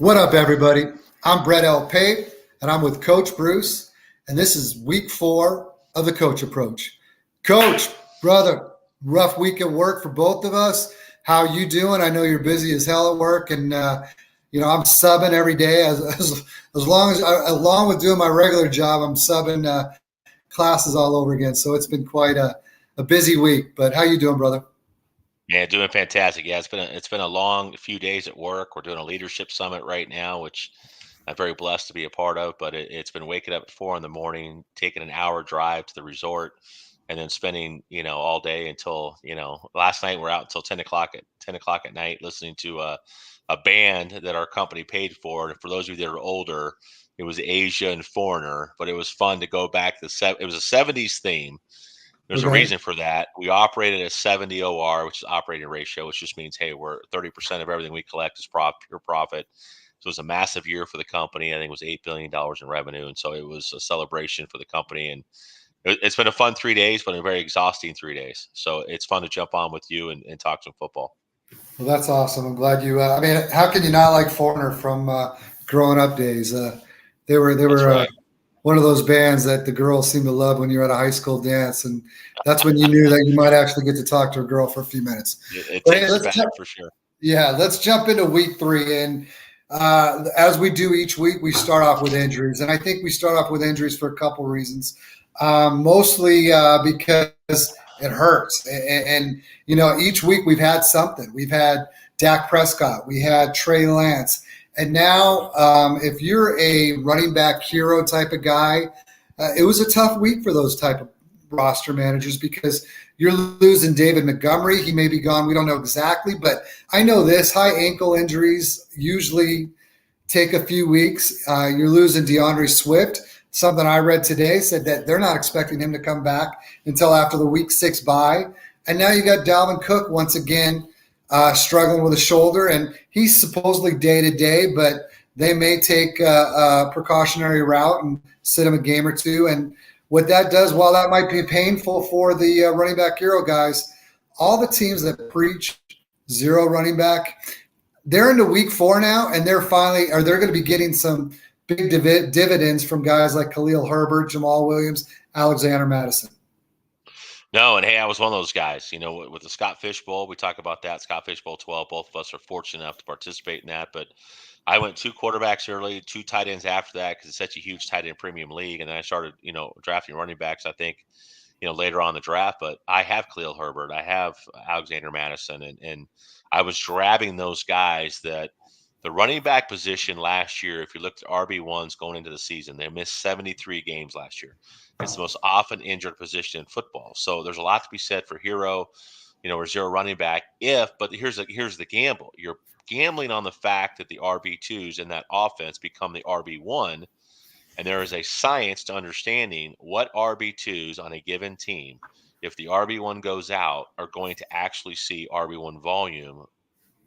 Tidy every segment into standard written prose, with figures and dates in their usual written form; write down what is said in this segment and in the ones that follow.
What up, everybody? I'm Brett Pape, and I'm with Coach Bruce, and this is week 4 of the Coach Approach. Coach, brother, rough week at work for both of us. How you doing? I know you're busy as hell at work, and I'm subbing every day along with doing my regular job. I'm subbing classes all over again, so it's been quite a busy week. But how you doing, brother? Yeah, doing fantastic. Yeah, it's been a long few days at work. We're doing a leadership summit right now, which I'm very blessed to be a part of. But it's been waking up at 4 in the morning, taking an hour drive to the resort, and then spending all day until last night we're out until 10 o'clock at night listening to a band that our company paid for. And for those of you that are older, it was Asia and Foreigner, but it was fun to go back to it was a 70s theme. There's a Okay. reason for that. We operated at 70 OR, which is operating ratio, which just means, hey, we're 30% of everything we collect is pure profit. So it was a massive year for the company. I think it was $8 billion in revenue. And so it was a celebration for the company. And it's been a fun 3 days, but a very exhausting 3 days. So it's fun to jump on with you and talk some football. Well, that's awesome. I'm glad you. How can you not like Foreigner from growing up days? They were That's right. one of those bands that the girls seem to love when you're at a high school dance, and that's when you knew that you might actually get to talk to a girl for a few minutes. It But hey, takes us back for sure. let's jump into week 3, and as we do each week, we start off with injuries, and I think we start off with injuries for a couple reasons, mostly because it hurts, and each week we've had something. We've had Dak Prescott, we had Trey Lance. And now, if you're a running back hero type of guy, it was a tough week for those type of roster managers because you're losing David Montgomery. He may be gone. We don't know exactly, but I know this: high ankle injuries usually take a few weeks. You're losing DeAndre Swift. Something I read today said that they're not expecting him to come back until after the week 6 bye. And now you got Dalvin Cook once again struggling with a shoulder, and he's supposedly day-to-day, but they may take a precautionary route and sit him a game or two. And what that does, while that might be painful for the running back hero guys, all the teams that preach zero running back, they're into week 4 now, and they're going to be getting some big dividends from guys like Khalil Herbert, Jamal Williams, Alexander Madison. No, and hey, I was one of those guys. With the Scott Fish Bowl, we talk about that Scott Fish Bowl 12. Both of us are fortunate enough to participate in that. But I went 2 quarterbacks early, 2 tight ends after that because it's such a huge tight end premium league. And then I started, drafting running backs. I think, later on in the draft. But I have Khalil Herbert, I have Alexander Madison, and I was grabbing those guys that. The running back position last year, if you looked at RB1s going into the season, they missed 73 games last year. It's the most often injured position in football. So there's a lot to be said for hero, or zero running back. But here's the gamble. You're gambling on the fact that the RB2s in that offense become the RB1. And there is a science to understanding what RB2s on a given team, if the RB1 goes out, are going to actually see RB1 volume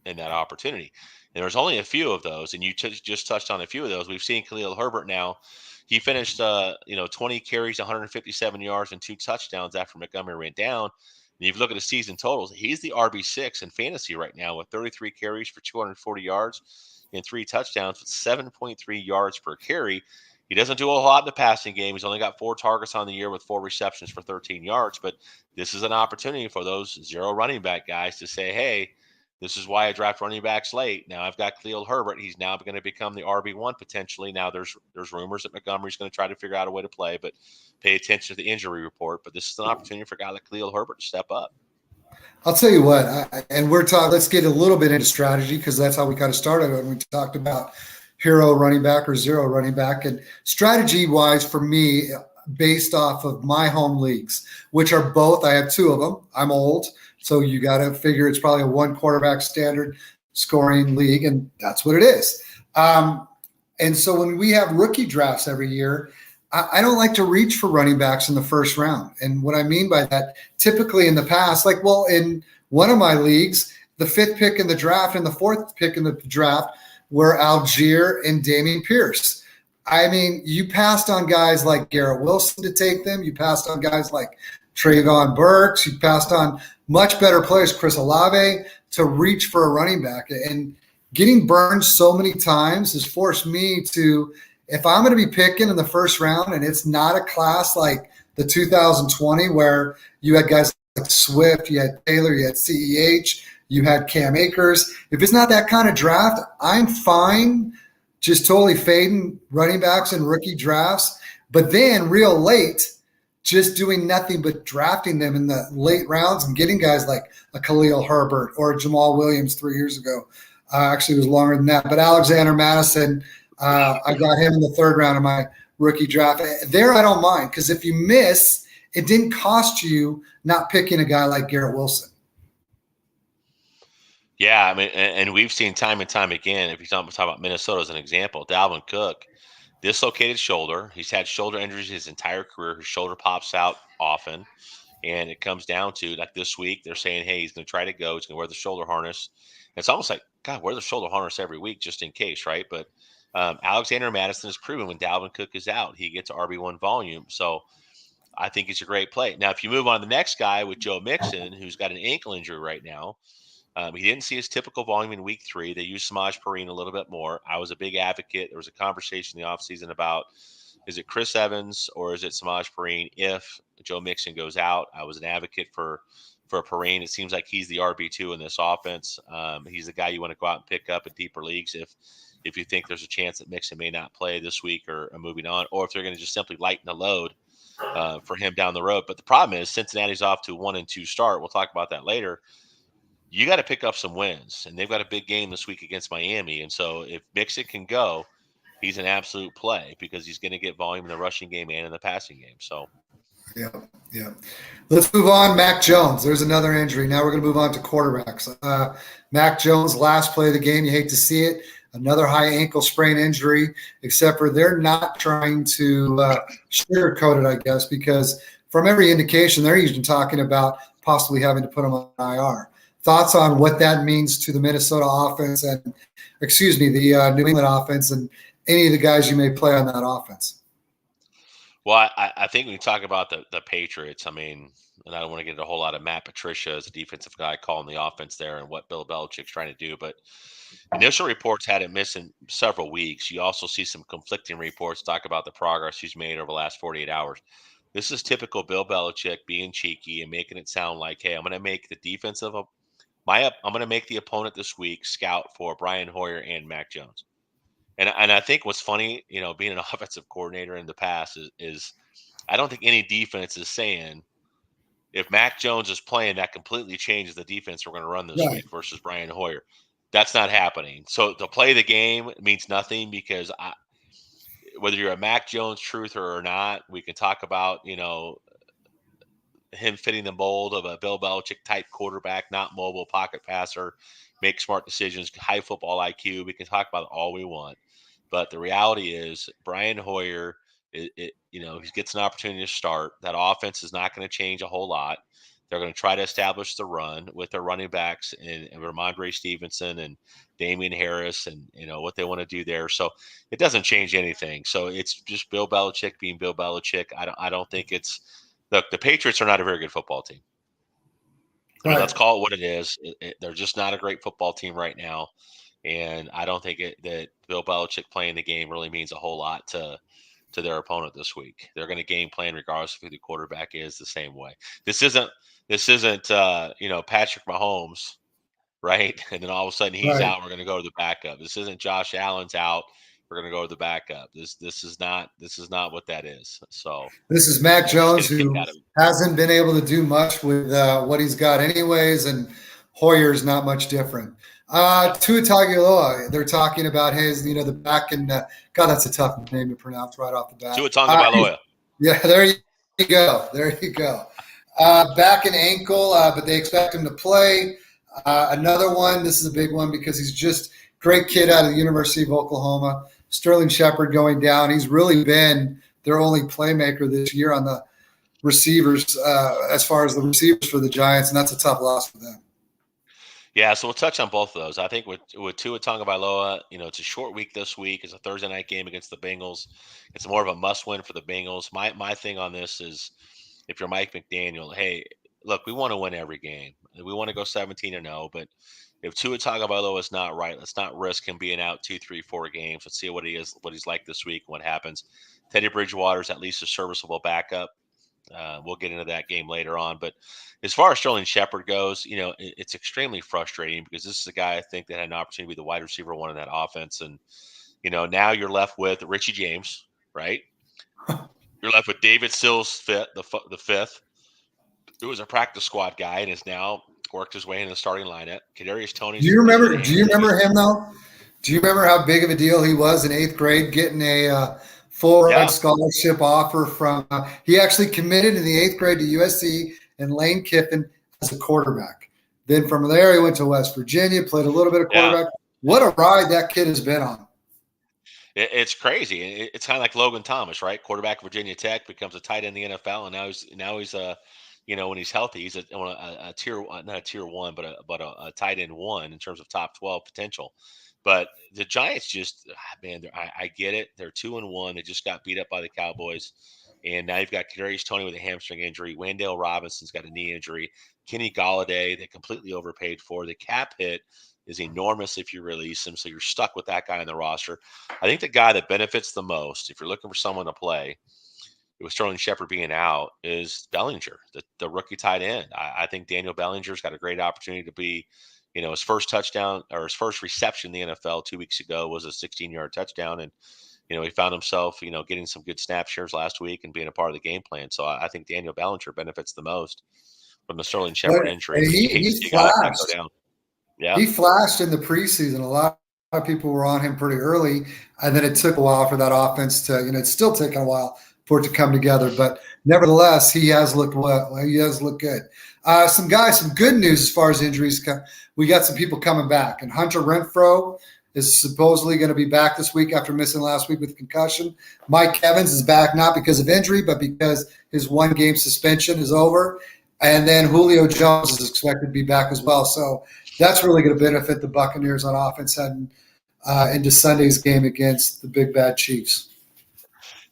in that opportunity. And there's only a few of those, and you just touched on a few of those. We've seen Khalil Herbert now. He finished, 20 carries, 157 yards, and 2 touchdowns after Montgomery ran down. And if you look at the season totals, he's the RB6 in fantasy right now with 33 carries for 240 yards and 3 touchdowns with 7.3 yards per carry. He doesn't do a lot in the passing game. He's only got 4 targets on the year with 4 receptions for 13 yards. But this is an opportunity for those zero running back guys to say, hey, this is why I draft running backs late. Now I've got Khalil Herbert. He's now going to become the RB1 potentially. Now there's rumors that Montgomery's going to try to figure out a way to play, but pay attention to the injury report. But this is an opportunity for a guy like Khalil Herbert to step up. I'll tell you what, and we're talking. Let's get a little bit into strategy because that's how we kind of started when we talked about hero running back or zero running back. And strategy-wise, for me, based off of my home leagues, which are both. I have 2 of them. I'm old. So you got to figure it's probably a 1 quarterback standard scoring league, and that's what it is. And so when we have rookie drafts every year, I don't like to reach for running backs in the first round. And what I mean by that, typically in the past, in one of my leagues, the 5th pick in the draft and the 4th pick in the draft were Algier and Dameon Pierce. I mean, you passed on guys like Garrett Wilson to take them. You passed on guys like Trayvon Burks. You passed on much better players, Chris Olave, to reach for a running back. And getting burned so many times has forced me to, if I'm going to be picking in the first round and it's not a class like the 2020 where you had guys like Swift, you had Taylor, you had CEH, you had Cam Akers. If it's not that kind of draft, I'm fine just totally fading running backs in rookie drafts. But then real late, just doing nothing but drafting them in the late rounds and getting guys like a Khalil Herbert or Jamal Williams 3 years ago. Actually, it was longer than that. But Alexander Madison, I got him in the third round of my rookie draft. There, I don't mind because if you miss, it didn't cost you not picking a guy like Garrett Wilson. Yeah, I mean, and we've seen time and time again. If you talk about Minnesota as an example, Dalvin Cook, dislocated shoulder. He's had shoulder injuries his entire career. His shoulder pops out often. And it comes down to like this week, they're saying, hey, he's going to try to go. He's going to wear the shoulder harness. And it's almost like, God, wear the shoulder harness every week just in case, right? But Alexander Madison has proven when Dalvin Cook is out, he gets RB1 volume. So I think it's a great play. Now, if you move on to the next guy with Joe Mixon, who's got an ankle injury right now, he didn't see his typical volume in week 3. They used Samaj Perine a little bit more. I was a big advocate. There was a conversation in the offseason about, is it Chris Evans or is it Samaj Perine if Joe Mixon goes out? I was an advocate for Perine. It seems like he's the RB2 in this offense. He's the guy you want to go out and pick up in deeper leagues if you think there's a chance that Mixon may not play this week or moving on, or if they're going to just simply lighten the load for him down the road. But the problem is Cincinnati's off to a 1-2 start. We'll talk about that later. You got to pick up some wins, and they've got a big game this week against Miami. And so if Mixon can go, he's an absolute play because he's going to get volume in the rushing game and in the passing game. So, yeah, yeah. Let's move on. Mac Jones. There's another injury. Now we're going to move on to quarterbacks. Mac Jones, last play of the game. You hate to see it. Another high ankle sprain injury, except for they're not trying to sugarcoat it, I guess, because from every indication, they're even talking about possibly having to put him on IR. Thoughts on what that means to the Minnesota offense and, the New England offense and any of the guys you may play on that offense? Well, I think when you talk about the Patriots, I mean, and I don't want to get into a whole lot of Matt Patricia as a defensive guy calling the offense there and what Bill Belichick's trying to do, but initial reports had him missing several weeks. You also see some conflicting reports talk about the progress he's made over the last 48 hours. This is typical Bill Belichick being cheeky and making it sound like, hey, I'm going to make the defensive I'm going to make the opponent this week scout for Brian Hoyer and Mac Jones. And I think what's funny, being an offensive coordinator in the past is I don't think any defense is saying if Mac Jones is playing, that completely changes the defense we're going to run this Right. week versus Brian Hoyer. That's not happening. So to play the game means nothing because whether you're a Mac Jones truther or not, we can talk about, him fitting the mold of a Bill Belichick type quarterback, not mobile pocket passer, make smart decisions, high football IQ. We can talk about it all we want. But the reality is Brian Hoyer, he gets an opportunity to start. That offense is not going to change a whole lot. They're going to try to establish the run with their running backs and Ramondre Stevenson and Damian Harris and, what they want to do there. So it doesn't change anything. So it's just Bill Belichick being Bill Belichick. I don't think it's – look, the Patriots are not a very good football team. I mean, Right. let's call it what it is. They're just not a great football team right now. And I don't think that Bill Belichick playing the game really means a whole lot to their opponent this week. They're going to game plan regardless of who the quarterback is the same way. This isn't Patrick Mahomes, right? And then all of a sudden he's Right. out. We're going to go to the backup. This isn't Josh Allen's out. We're going to go to the backup. This is not what that is. So This is Mac just get Jones, a kick who out of it. hasn't been able to do much with what he's got, anyways, and Hoyer's not much different. Tua Tagovailoa, they're talking about his, the back and God, that's a tough name to pronounce right off the bat. Tua Tagovailoa. Yeah, there you go. There you go. Back and ankle, but they expect him to play. Another one, this is a big one because he's just great kid out of the University of Oklahoma. Sterling Shepard going down. He's really been their only playmaker this year on the receivers, as far as the receivers for the Giants, and that's a tough loss for them. Yeah, so we'll touch on both of those. I think with Tua Tagovailoa, it's a short week this week. It's a Thursday night game against the Bengals. It's more of a must-win for the Bengals. My thing on this is, if you're Mike McDaniel, hey, look, we want to win every game. We want to go 17-0, but If Tua Tagovailoa is not right, let's not risk him being out 2, 3, 4 games. Let's see what he's like this week, what happens. Teddy Bridgewater's at least a serviceable backup. We'll get into that game later on. But as far as Sterling Shepard goes, it's extremely frustrating because this is a guy I think that had an opportunity to be the wide receiver one in that offense. And, now you're left with Richie James, right? You're left with David Sills, the fifth, who was a practice squad guy and has now worked his way into the starting lineup. Kadarius Toney's Do you remember? completely Do you hamstring. remember him though? Do you remember how big of a deal he was in 8th grade, getting a full ride Yeah, scholarship offer from? He actually committed in the 8th grade to USC and Lane Kiffin as a quarterback. Then from there, he went to West Virginia, played a little bit of yeah. quarterback. What a ride that kid has been on. It's crazy. It's kind of like Logan Thomas, right? Quarterback of Virginia Tech, becomes a tight end in the NFL, and now he's when he's healthy, he's a tier, not a tier one, but a tight end one in terms of top 12 potential. But the Giants just, man, I get it. They're 2-1. They just got beat up by the Cowboys, and now you've got Kadarius Toney with a hamstring injury. Wandale Robinson's got a knee injury. Kenny Galladay, they completely overpaid for. The cap hit is enormous if you release him, so you're stuck with that guy on the roster. I think the guy that benefits the most, if you're looking for someone to play, with Sterling Shepard being out, is Bellinger, the rookie tight end. I think Daniel Bellinger's got a great opportunity to be, his first touchdown or his first reception in the NFL 2 weeks ago was a 16-yard touchdown. And, he found himself, getting some good snap shares last week and being a part of the game plan. So I think Daniel Bellinger benefits the most from the Sterling Shepard injury, And but you he hate to he see a guy like that go flashed. down. Yeah. He flashed in the preseason. A lot of people were on him pretty early, and then it took a while for that offense to, it's still taking a while for it to come together. But nevertheless, he has looked well. He has looked good. Some good news as far as injuries. We got some people coming back, and Hunter Renfrow is supposedly going to be back this week after missing last week with concussion. Mike Evans is back not because of injury, but because his 1-game suspension is over. And then Julio Jones is expected to be back as well. So that's really going to benefit the Buccaneers on offense heading into Sunday's game against the Big Bad Chiefs.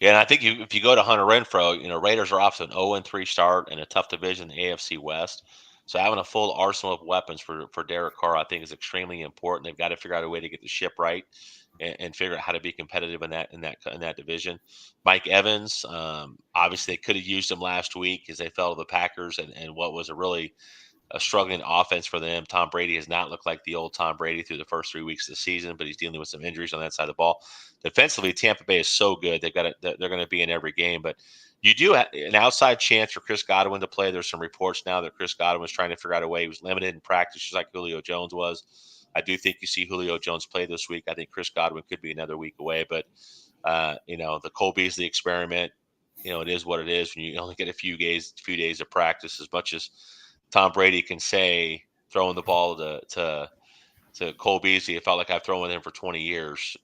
Yeah, and I think if you go to Hunter Renfrow, Raiders are off to an 0-3 start in a tough division, the AFC West. So having a full arsenal of weapons for Derek Carr, I think, is extremely important. They've got to figure out a way to get the ship right and figure out how to be competitive in that division. Mike Evans, obviously, they could have used him last week as they fell to the Packers and what was a struggling offense for them. Tom Brady has not looked like the old Tom Brady through the first 3 weeks of the season, but he's dealing with some injuries on that side of the ball. Defensively, Tampa Bay is so good; they're going to be in every game. But you do have an outside chance for Chris Godwin to play. There's some reports now that Chris Godwin was trying to figure out a way. He was limited in practice, just like Julio Jones was. I do think you see Julio Jones play this week. I think Chris Godwin could be another week away. But the Cole Beasley experiment, it is what it is when you only get a few days of practice. As much as Tom Brady can say throwing the ball to Cole Beasley, it felt like I've thrown with him for 20 years.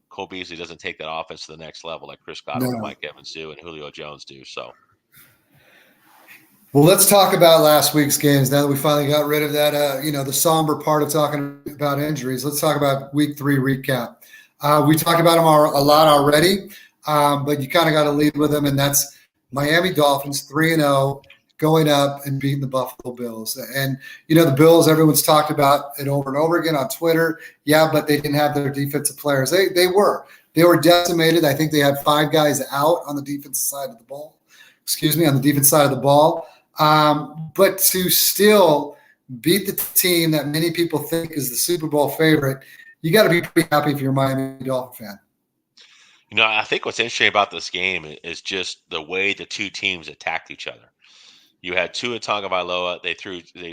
Cole Beasley doesn't take that offense to the next level like Chris Godwin and No. Mike Evans do and Julio Jones do. So, Well, let's talk about last week's games. Now that we finally got rid of that, the somber part of talking about injuries, let's talk about Week 3 recap. We talked about them a lot already, but you kind of got to lead with them, and that's Miami Dolphins 3-0 going up and beating the Buffalo Bills. And the Bills, everyone's talked about it over and over again on Twitter. Yeah, but they didn't have their defensive players. They were decimated. I think they had 5 guys out on the defensive side of the ball. On the defense side of the ball. But to still beat the team that many people think is the Super Bowl favorite, you got to be pretty happy if you're a Miami Dolphin fan. I think what's interesting about this game is just the way the two teams attacked each other. You had Tua Tagovailoa. They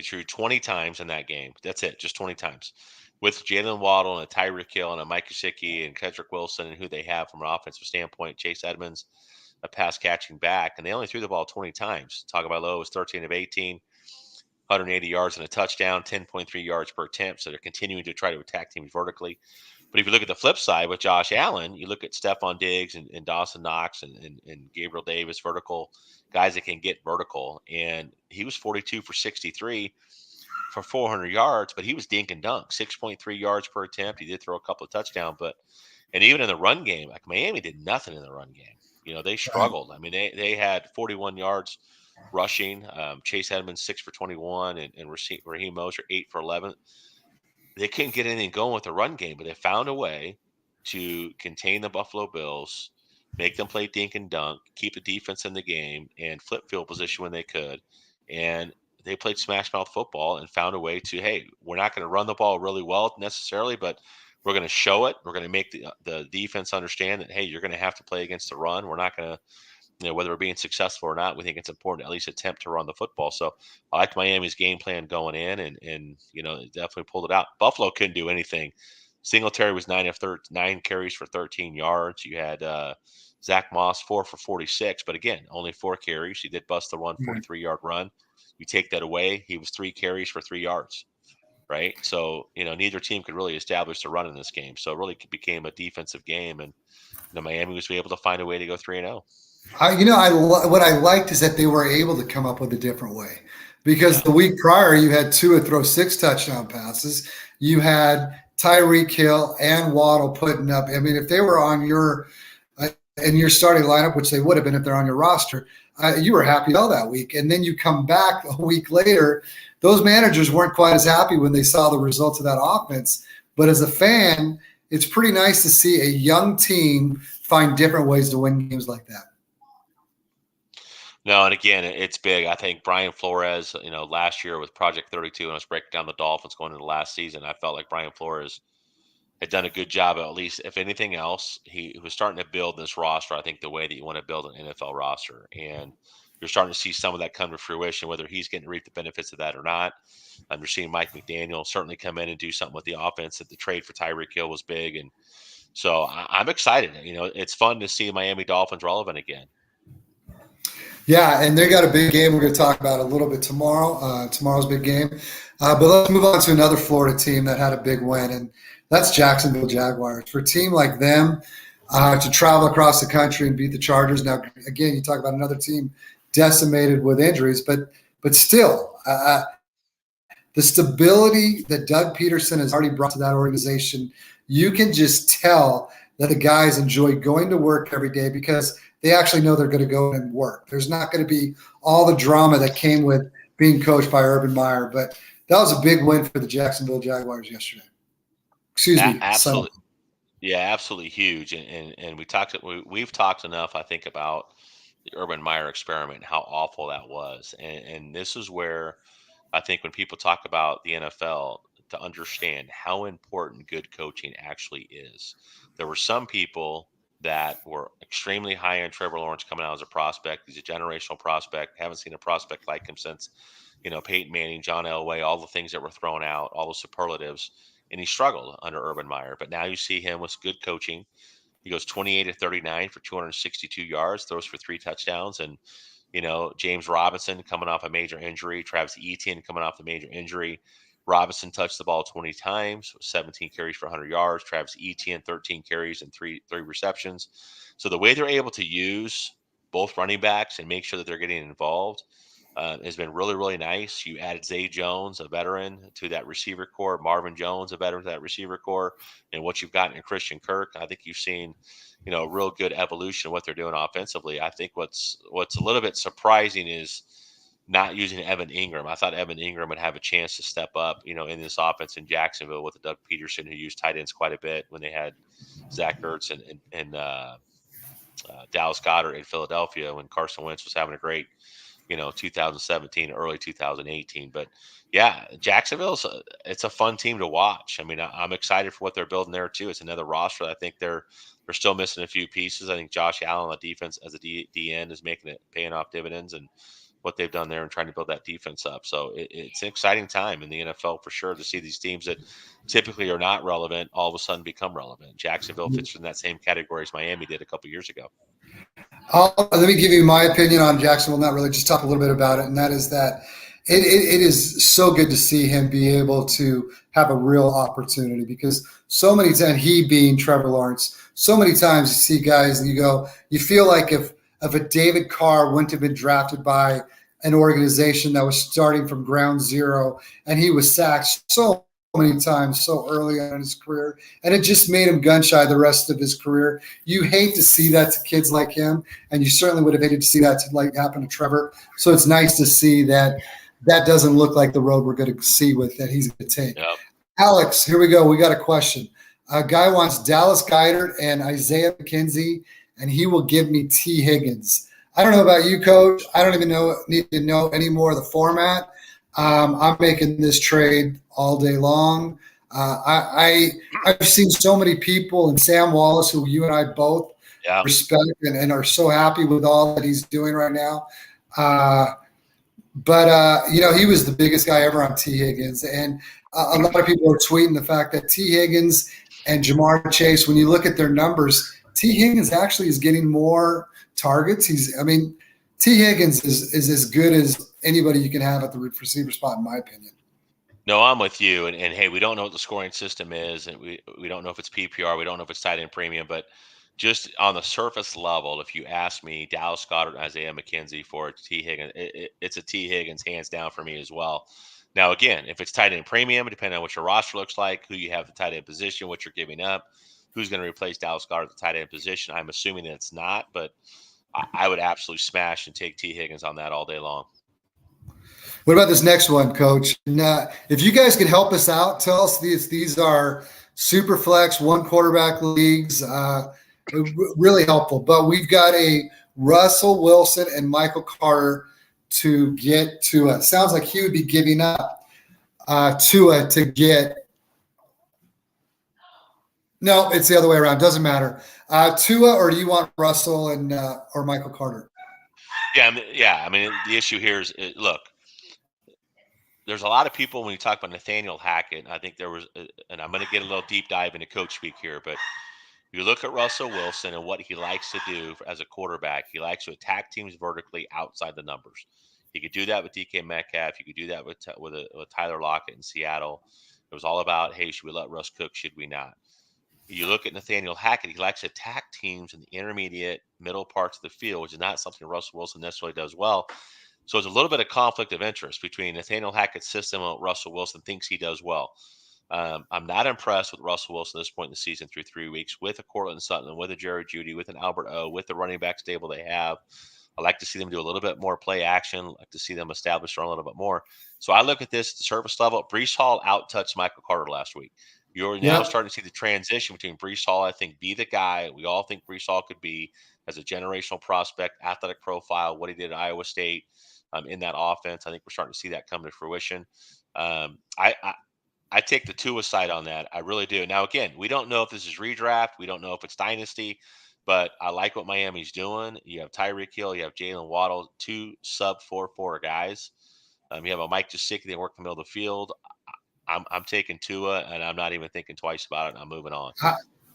threw 20 times in that game. That's it, just 20 times. With Jalen Waddle and a Tyreek Hill and a Mike Gesicki and Cedric Wilson and who they have from an offensive standpoint, Chase Edmonds, a pass catching back, and they only threw the ball 20 times. Tagovailoa was 13 of 18, 180 yards and a touchdown, 10.3 yards per attempt. So they're continuing to try to attack teams vertically. But if you look at the flip side with Josh Allen, you look at Stephon Diggs and Dawson Knox and Gabriel Davis, vertical guys that can get vertical. And he was 42 for 63 for 400 yards, but he was dink and dunk, 6.3 yards per attempt. He did throw a couple of touchdowns, and even in the run game, like Miami did nothing in the run game. They struggled. I mean, they had 41 yards rushing. Chase Edmonds 6 for 21, and Raheem Mostert 8 for 11. they couldn't get anything going with the run game, but they found a way to contain the Buffalo Bills, make them play dink and dunk, keep the defense in the game, and flip field position when they could. And they played smash mouth football and found a way to, hey, we're not going to run the ball really well necessarily, but we're going to show it. We're going to make the defense understand that, hey, you're going to have to play against the run. We're not going to, whether we're being successful or not, we think it's important to at least attempt to run the football. So I liked Miami's game plan going in, and it definitely pulled it out. Buffalo couldn't do anything. Singletary was 9 carries for 13 yards. You had Zach Moss 4 for 46, but again, only 4 carries. He did bust the 143-yard run. You take that away, he was 3 carries for 3 yards. Right. So, neither team could really establish the run in this game. So it really became a defensive game, and Miami was able to find a way to go 3-0. What I liked is that they were able to come up with a different way, because the week prior you had Tua throw 6 touchdown passes. You had Tyreek Hill and Waddle putting up. I mean, if they were on your in your starting lineup, which they would have been if they're on your roster, you were happy all that week. And then you come back a week later, those managers weren't quite as happy when they saw the results of that offense. But as a fan, it's pretty nice to see a young team find different ways to win games like that. No, and again, it's big. I think Brian Flores, last year with Project 32, and I was breaking down the Dolphins going into last season, I felt like Brian Flores had done a good job. At least, if anything else, he was starting to build this roster, I think, the way that you want to build an NFL roster. And you're starting to see some of that come to fruition, whether he's getting to reap the benefits of that or not. You're seeing Mike McDaniel certainly come in and do something with the offense. That the trade for Tyreek Hill was big. And so I'm excited. It's fun to see Miami Dolphins relevant again. Yeah, and they got a big game we're going to talk about a little bit tomorrow. Tomorrow's big game. But let's move on to another Florida team that had a big win, and that's Jacksonville Jaguars. For a team like them to travel across the country and beat the Chargers. Now, again, you talk about another team decimated with injuries, but still, the stability that Doug Peterson has already brought to that organization, you can just tell that the guys enjoy going to work every day because they actually know they're going to go and work. There's not going to be all the drama that came with being coached by Urban Meyer, but that was a big win for the Jacksonville Jaguars yesterday. Excuse me. Absolutely. So. Yeah, absolutely huge. And we've talked enough, I think, about the Urban Meyer experiment and how awful that was. And this is where I think when people talk about the NFL, to understand how important good coaching actually is. There were some people that were extremely high on Trevor Lawrence coming out as a prospect. He's a generational prospect. Haven't seen a prospect like him since, Peyton Manning, John Elway, all the things that were thrown out, all the superlatives. And he struggled under Urban Meyer. But now you see him with good coaching. He goes 28 of 39 for 262 yards, throws for 3 touchdowns. And, James Robinson coming off a major injury, Travis Etienne coming off the major injury. Robinson touched the ball 20 times, 17 carries for 100 yards. Travis Etienne, 13 carries and three receptions. So the way they're able to use both running backs and make sure that they're getting involved has been really, really nice. You added Zay Jones, a veteran, to that receiver core. Marvin Jones, a veteran, to that receiver core. And what you've gotten in Christian Kirk, I think you've seen, a real good evolution of what they're doing offensively. I think what's a little bit surprising is not using Evan Ingram. I thought Evan Ingram would have a chance to step up, in this offense in Jacksonville with Doug Peterson, who used tight ends quite a bit when they had Zach Ertz and Dallas Goedert in Philadelphia when Carson Wentz was having a great, 2017, early 2018. But yeah, Jacksonville's it's a fun team to watch. I mean, I'm excited for what they're building there too. It's another roster. I think they're still missing a few pieces. I think Josh Allen on the defense as a DN is paying off dividends, and what they've done there and trying to build that defense up. So it's an exciting time in the NFL for sure to see these teams that typically are not relevant all of a sudden become relevant. Jacksonville fits in that same category as Miami did a couple years ago. Let me give you my opinion on Jacksonville, not really, just talk a little bit about it, and that is that it is so good to see him be able to have a real opportunity, because so many times, he being Trevor Lawrence, so many times you see guys and you feel like if a David Carr wouldn't have been drafted by an organization that was starting from ground zero, and he was sacked so many times so early on in his career, and it just made him gun shy the rest of his career. You hate to see that to kids like him, and you certainly would have hated to see that to happen to Trevor. So it's nice to see that doesn't look like the road we're going to see with that he's going to take. Yep. Alex, here we go. We got a question. A guy wants Dallas Goedert and Isaiah McKenzie, and he will give me T. Higgins. I don't know about you, Coach. I don't even need to know any more of the format. I'm making this trade all day long. I've seen so many people, and Sam Wallace, who you and I both Yeah. respect and are so happy with all that he's doing right now. But he was the biggest guy ever on T. Higgins, and a lot of people are tweeting the fact that T. Higgins and Jamar Chase, when you look at their numbers, T. Higgins actually is getting more targets. T. Higgins is as good as anybody you can have at the receiver spot, in my opinion. No, I'm with you. And hey, we don't know what the scoring system is, and we don't know if it's PPR, we don't know if it's tight end premium, but just on the surface level, if you ask me, Dallas Goedert, Isaiah McKenzie for T. Higgins, it's a T. Higgins hands down for me as well. Now, again, if it's tight end premium, depending on what your roster looks like, who you have the tight end position, what you're giving up, who's going to replace Dallas Goedert at the tight end position, I'm assuming that it's not, but I would absolutely smash and take T. Higgins on that all day long. What about this next one, Coach? And, if you guys could help us out, tell us these are super flex, one quarterback leagues. Really helpful. But we've got a Russell Wilson and Michael Carter to get Tua. Sounds like he would be giving up Tua to get. No, it's the other way around. Doesn't matter. Tua, or do you want Russell and or Michael Carter? Yeah. I mean, the issue here is, look, there's a lot of people when you talk about Nathaniel Hackett. I think there was, and I'm going to get a little deep dive into coach speak here, but you look at Russell Wilson and what he likes to do as a quarterback. He likes to attack teams vertically outside the numbers. He could do that with DK Metcalf. You could do that with Tyler Lockett in Seattle. It was all about, hey, should we let Russ cook? Should we not? You look at Nathaniel Hackett. He likes to attack teams in the intermediate, middle parts of the field, which is not something Russell Wilson necessarily does well. So it's a little bit of conflict of interest between Nathaniel Hackett's system and what Russell Wilson thinks he does well. I'm not impressed with Russell Wilson at this point in the season through 3 weeks with a Cortland Sutton, with a Jerry Jeudy, with an Albert O, with the running back stable they have. I like to see them do a little bit more play action. I like to see them establish their own a little bit more. So I look at this at the surface level. Breece Hall out-touched Michael Carter last week. You're now starting to see the transition between Breece Hall, I think, be the guy we all think Breece Hall could be as a generational prospect, athletic profile, what he did at Iowa State in that offense. I think we're starting to see that come to fruition. I take the Tua side on that. I really do. Now, again, we don't know if this is redraft. We don't know if it's dynasty, but I like what Miami's doing. You have Tyreek Hill, you have Jalen Waddle, two sub 4.4 guys. You have a Mike Gesicki that work the middle of the field. I'm taking Tua, and I'm not even thinking twice about it. And I'm moving on.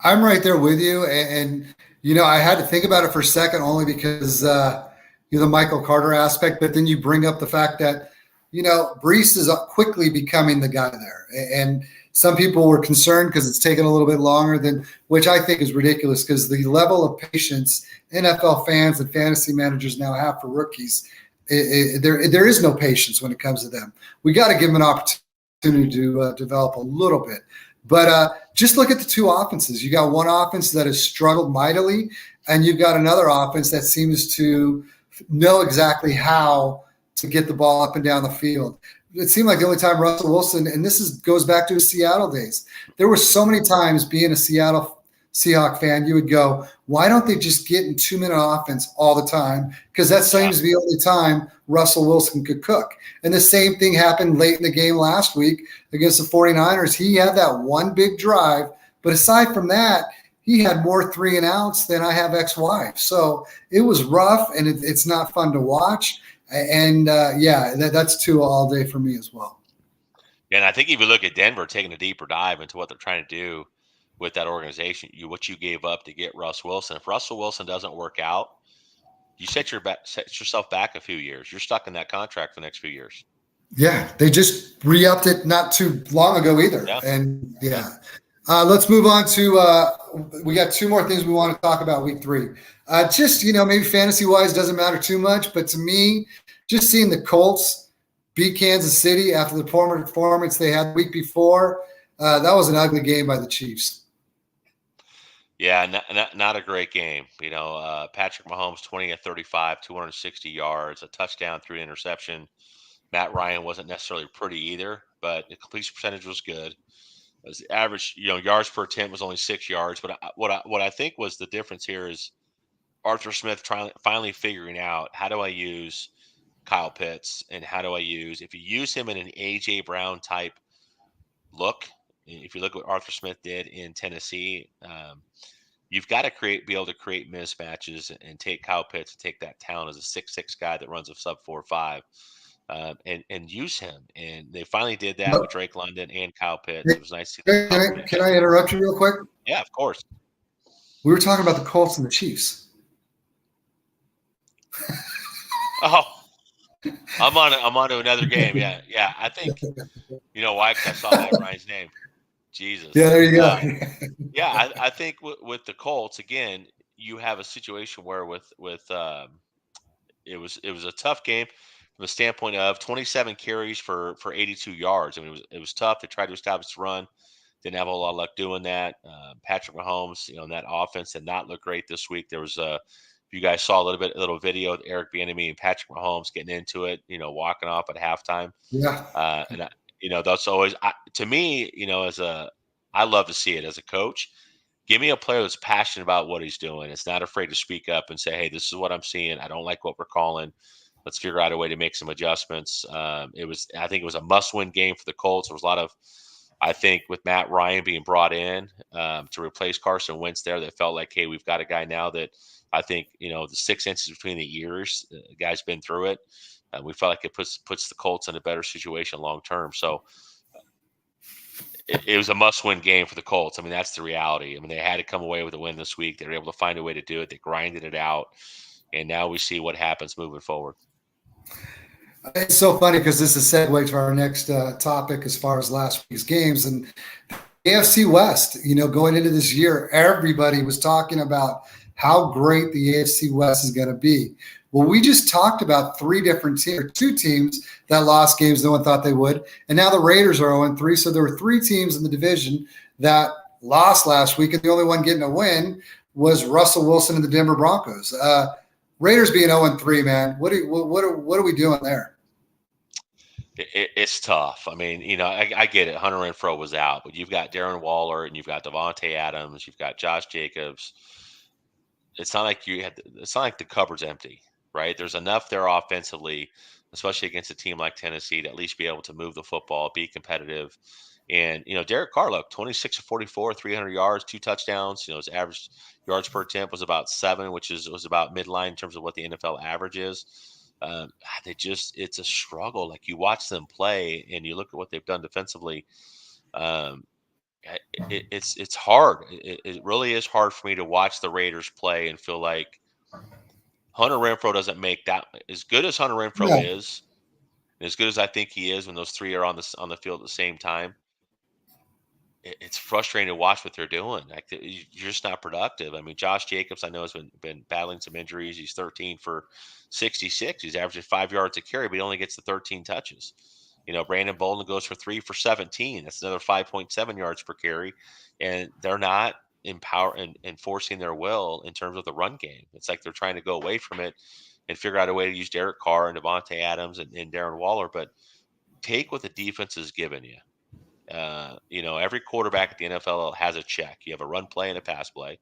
I'm right there with you, and I had to think about it for a second only because the Michael Carter aspect, but then you bring up the fact that Breece is quickly becoming the guy there, and some people were concerned because it's taken a little bit longer than, which I think is ridiculous because the level of patience NFL fans and fantasy managers now have for rookies, there is no patience when it comes to them. We got to give them an opportunity to develop a little bit. But just look at the two offenses. You got one offense that has struggled mightily, and you've got another offense that seems to know exactly how to get the ball up and down the field. It seemed like the only time Russell Wilson, and goes back to his Seattle days, there were so many times being a Seattle Seahawk fan, you would go, why don't they just get in 2-minute offense all the time? Because that seems to be the only time Russell Wilson could cook. And the same thing happened late in the game last week against the 49ers. He had that one big drive, but aside from that, he had more 3 and outs than I have ex-wife. So it was rough, and it's not fun to watch. And that's Tua all day for me as well. And I think if you look at Denver taking a deeper dive into what they're trying to do with that organization, what you gave up to get Russ Wilson. If Russell Wilson doesn't work out, you set yourself back a few years. You're stuck in that contract for the next few years. Yeah, they just re-upped it not too long ago either. Yeah. And let's move on to we got 2 more things we want to talk about week 3. Just, maybe fantasy-wise doesn't matter too much, but to me, just seeing the Colts beat Kansas City after the performance they had the week before, that was an ugly game by the Chiefs. Yeah, not a great game. Patrick Mahomes, 20 of 35, 260 yards, a touchdown, 3 interception. Matt Ryan wasn't necessarily pretty either, but the completion percentage was good. As the average, yards per attempt was only 6 yards. But what I think was the difference here is Arthur Smith finally figuring out, how do I use Kyle Pitts, and how do I use, if you use him in an AJ Brown type look, if you look at what Arthur Smith did in Tennessee, you've got to be able to create mismatches and take Kyle Pitts and take that talent as a 6'6" guy that runs a sub 4.5, and use him. And they finally did that with Drake London and Kyle Pitts. It was nice to see that combination. Can I interrupt you real quick? Yeah, of course. We were talking about the Colts and the Chiefs. Oh, I'm on to another game. Yeah. I think, why? Because I saw Matt Ryan's name. Jesus. Yeah, there you go. I think with the Colts, again, you have a situation where it was a tough game from the standpoint of 27 carries for 82 yards. I mean, it was tough. They tried to establish the run. Didn't have a lot of luck doing that. Patrick Mahomes, in that offense did not look great this week. There was if you guys saw a little video of Eric Bieniemy and Patrick Mahomes getting into it, walking off at halftime. Yeah. And that's always, to me, I love to see it as a coach. Give me a player that's passionate about what he's doing. It's not afraid to speak up and say, hey, this is what I'm seeing. I don't like what we're calling. Let's figure out a way to make some adjustments. I think it was a must-win game for the Colts. There was a lot of, I think, with Matt Ryan being brought in to replace Carson Wentz there, that felt like, hey, we've got a guy now that I think, the 6 inches between the ears, the guy's been through it. We felt like it puts the Colts in a better situation long term. So it was a must-win game for the Colts. I mean, that's the reality. I mean, they had to come away with a win this week. They were able to find a way to do it. They grinded it out, and now we see what happens moving forward. It's so funny because this is a segue to our next topic as far as last week's games. And AFC West, going into this year, everybody was talking about how great the AFC West is going to be. Well, we just talked about two teams that lost games no one thought they would, and now the Raiders are 0-3. So there were 3 teams in the division that lost last week, and the only one getting a win was Russell Wilson and the Denver Broncos. Raiders being 0-3, man. What are we doing there? It's tough. I mean, I get it. Hunter Renfrow was out, but you've got Darren Waller and you've got Devontae Adams, you've got Josh Jacobs. It's not like the cupboard's empty, right? There's enough there offensively, especially against a team like Tennessee, to at least be able to move the football, be competitive. And, Derek Carr, look, 26 of 44, 300 yards, 2 touchdowns. His average yards per attempt was about 7, which was about midline in terms of what the NFL average is. It's a struggle. Like, you watch them play and you look at what they've done defensively. It's hard. It really is hard for me to watch the Raiders play and feel like Hunter Renfrow doesn't make that, as good as Hunter Renfrow is, and as good as I think he is when those 3 are on the field at the same time. It's frustrating to watch what they're doing. Like, you're just not productive. I mean, Josh Jacobs, I know, has been battling some injuries. He's 13 for 66. He's averaging 5 yards a carry, but he only gets the 13 touches. Brandon Bolden goes for 3 for 17. That's another 5.7 yards per carry. And they're not enforcing their will in terms of the run game. It's like they're trying to go away from it and figure out a way to use Derek Carr and Devontae Adams and Darren Waller. But take what the defense has given you. Every quarterback at the NFL has a check. You have a run play and a pass play.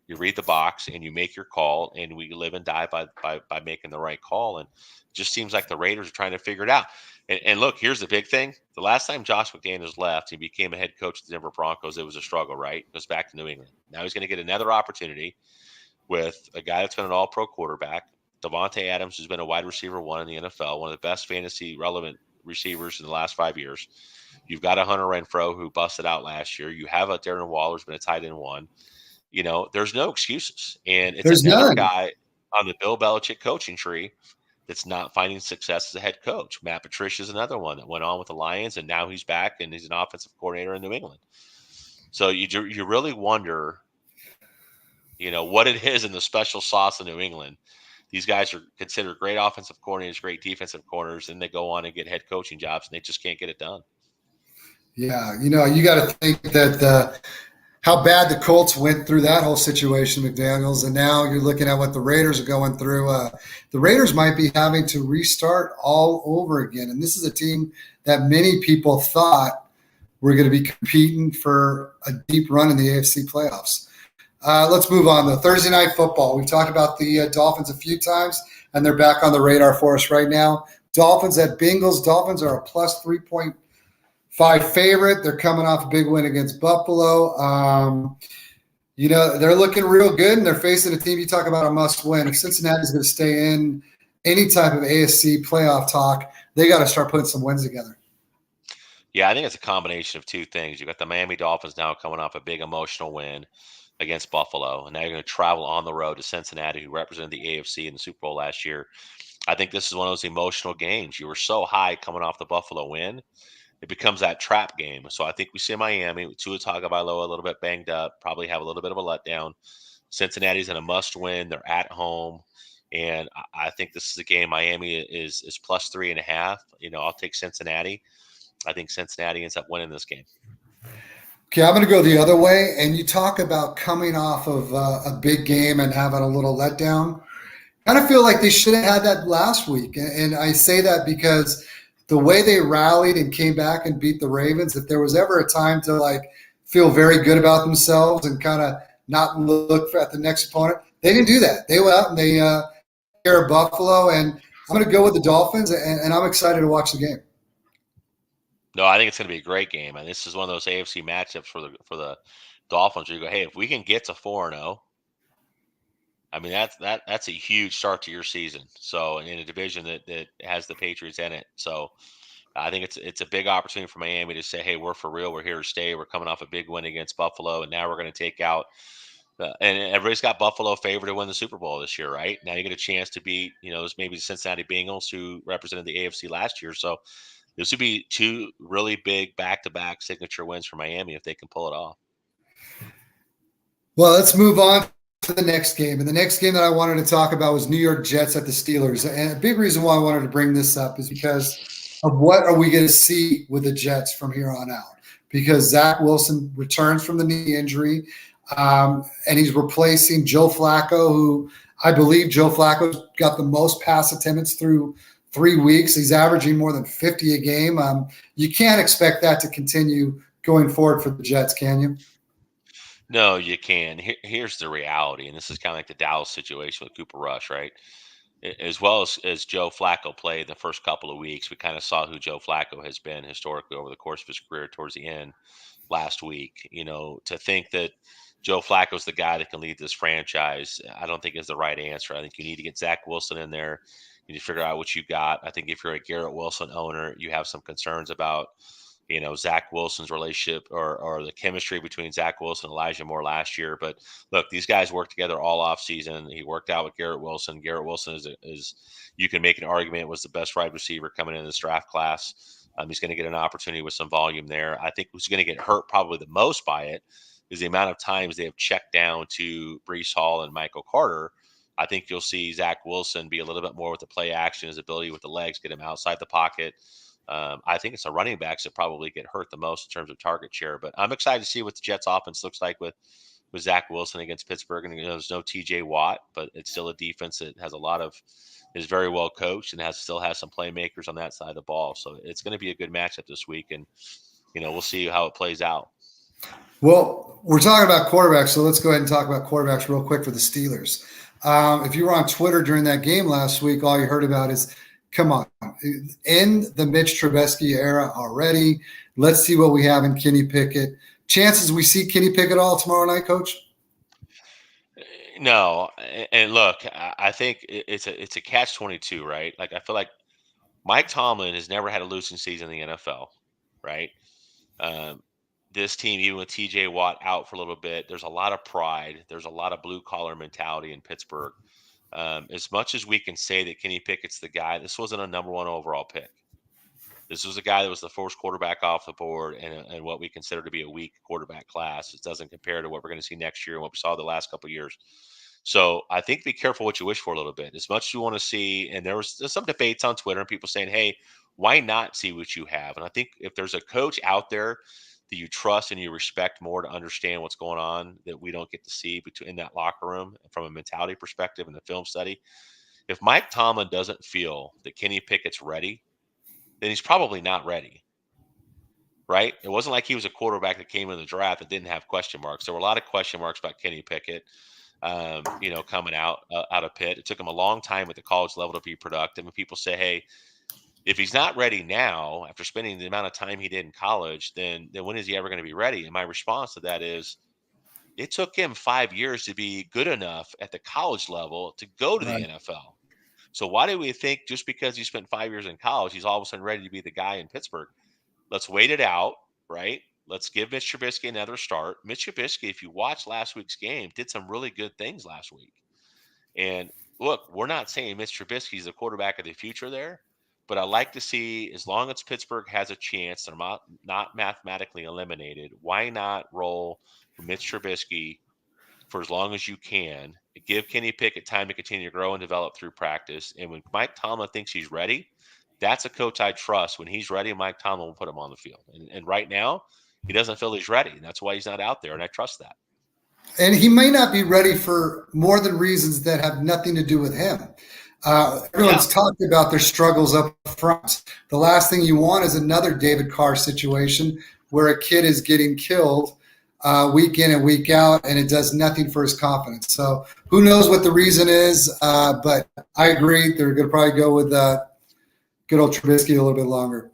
You read the box and you make your call, and we live and die by making the right call. And it just seems like the Raiders are trying to figure it out. And look, here's the big thing. The last time Josh McDaniels left, he became a head coach of the Denver Broncos. It was a struggle, right? It goes back to New England. Now he's going to get another opportunity with a guy that's been an all-pro quarterback, Devontae Adams, who's been a wide receiver 1 in the NFL, one of the best fantasy relevant receivers in the last 5 years. You've got a Hunter Renfrow who busted out last year. You have a Darren Waller who's been a tight end 1. There's no excuses. And it's another guy on the Bill Belichick coaching tree that's not finding success as a head coach. Matt Patricia is another one that went on with the Lions, and now he's back and he's an offensive coordinator in New England. So you really wonder, what it is in the special sauce in New England. These guys are considered great offensive coordinators, great defensive corners, and they go on and get head coaching jobs, and they just can't get it done. Yeah, you got to think that how bad the Colts went through that whole situation, McDaniels, and now you're looking at what the Raiders are going through. The Raiders might be having to restart all over again, and this is a team that many people thought we're going to be competing for a deep run in the AFC playoffs. Let's move on, though. Thursday night football. We've talked about the Dolphins a few times, and they're back on the radar for us right now. Dolphins at Bengals. Dolphins are a plus 3.5 favorite. They're coming off a big win against Buffalo. They're looking real good, and they're facing a team you talk about a must-win. If Cincinnati's going to stay in any type of AFC playoff talk, they got to start putting some wins together. Yeah, I think it's a combination of two things. You've got the Miami Dolphins now coming off a big emotional win against Buffalo, and now you're going to travel on the road to Cincinnati, who represented the AFC in the Super Bowl last year. I think this is one of those emotional games. You were so high coming off the Buffalo win, it becomes that trap game. So I think we see Miami with Tua Tagovailoa a little bit banged up, probably have a little bit of a letdown. Cincinnati's in a must-win. They're at home, and I think this is a game. Miami is plus 3.5. I'll take Cincinnati. I think Cincinnati ends up winning this game. Okay, I'm going to go the other way. And you talk about coming off of a big game and having a little letdown. Kind of feel like they should have had that last week. And I say that because the way they rallied and came back and beat the Ravens, if there was ever a time to feel very good about themselves and kind of not look at the next opponent, they didn't do that. They went out and they care Buffalo. And I'm going to go with the Dolphins, and I'm excited to watch the game. No, I think it's going to be a great game, and this is one of those AFC matchups for the Dolphins where you go, hey, if we can get to 4-0, I mean that's a huge start to your season. So in a division that has the Patriots in it, so I think it's a big opportunity for Miami to say, hey, we're for real, we're here to stay. We're coming off a big win against Buffalo, and now we're going to take out. And everybody's got Buffalo favored to win the Super Bowl this year, right? Now you get a chance to beat, those maybe the Cincinnati Bengals who represented the AFC last year. So this would be two really big back-to-back signature wins for Miami if they can pull it off. Well, let's move on to the next game. And the next game that I wanted to talk about was New York Jets at the Steelers. And a big reason why I wanted to bring this up is because of what are we going to see with the Jets from here on out. Because Zach Wilson returns from the knee injury, and he's replacing Joe Flacco, who I believe Joe Flacco's got the most pass attempts through 3 weeks. He's averaging more than 50 a game. You can't expect that to continue going forward for the Jets, can you? No, you can. Here's the reality, and this is kind of like the Dallas situation with Cooper Rush, right? As well as Joe Flacco played the first couple of weeks, we kind of saw who Joe Flacco has been historically over the course of his career towards the end last week. To think that Joe Flacco's the guy that can lead this franchise, I don't think is the right answer. I think you need to get Zach Wilson in there. You need to figure out what you got. I think if you're a Garrett Wilson owner, you have some concerns about Zach Wilson's relationship or the chemistry between Zach Wilson and Elijah Moore last year. But look, these guys worked together all off season. He worked out with Garrett Wilson. Garrett Wilson is you can make an argument was the best wide receiver coming in this draft class. He's going to get an opportunity with some volume there. I think who's going to get hurt probably the most by it is the amount of times they have checked down to Breece Hall and Michael Carter. I think you'll see Zach Wilson be a little bit more with the play action, his ability with the legs, get him outside the pocket. I think it's the running backs that probably get hurt the most in terms of target share. But I'm excited to see what the Jets offense looks like with Zach Wilson against Pittsburgh. And there's no TJ Watt, but it's still a defense that has is very well coached and still has some playmakers on that side of the ball. So it's going to be a good matchup this week. And, we'll see how it plays out. Well, we're talking about quarterbacks, so let's go ahead and talk about quarterbacks real quick for the Steelers. If you were on Twitter during that game last week, all you heard about is, come on, end the Mitch Trubisky era already. Let's see what we have in Kenny Pickett. Chances we see Kenny Pickett all tomorrow night, Coach? No, and look, I think it's a catch-22, right? Like I feel like Mike Tomlin has never had a losing season in the NFL, right? This team, even with TJ Watt out for a little bit, there's a lot of pride. There's a lot of blue-collar mentality in Pittsburgh. As much as we can say that Kenny Pickett's the guy, this wasn't a number one overall pick. This was a guy that was the first quarterback off the board and what we consider to be a weak quarterback class. It doesn't compare to what we're going to see next year and what we saw the last couple of years. So I think be careful what you wish for a little bit. As much as you want to see, and there's some debates on Twitter and people saying, hey, why not see what you have? And I think if there's a coach out there that you trust and you respect more to understand what's going on that we don't get to see in that locker room from a mentality perspective and the film study, if Mike Tomlin doesn't feel that Kenny Pickett's ready, then he's probably not ready. right? It wasn't like he was a quarterback that came in the draft that didn't have question marks. There were a lot of question marks about Kenny Pickett, coming out of Pitt. It took him a long time at the college level to be productive. And people say, hey, if he's not ready now, after spending the amount of time he did in college, then when is he ever going to be ready? And my response to that is, it took him 5 years to be good enough at the college level to go to the Right. NFL. So why do we think just because he spent 5 years in college, he's all of a sudden ready to be the guy in Pittsburgh? Let's wait it out, right? Let's give Mitch Trubisky another start. Mitch Trubisky, if you watch last week's game, did some really good things last week. And look, we're not saying Mitch Trubisky is the quarterback of the future there, but I like to see, as long as Pittsburgh has a chance, they're not mathematically eliminated. Why not roll Mitch Trubisky for as long as you can? Give Kenny Pickett time to continue to grow and develop through practice. And when Mike Tomlin thinks he's ready, that's a coach I trust. When he's ready, Mike Tomlin will put him on the field. And right now, he doesn't feel he's ready. And that's why he's not out there. And I trust that. And he may not be ready for more than reasons that have nothing to do with him. Everyone's talked about their struggles up front. The last thing you want is another David Carr situation where a kid is getting killed week in and week out, and it does nothing for his confidence. So who knows what the reason is, but I agree. They're going to probably go with good old Trubisky a little bit longer.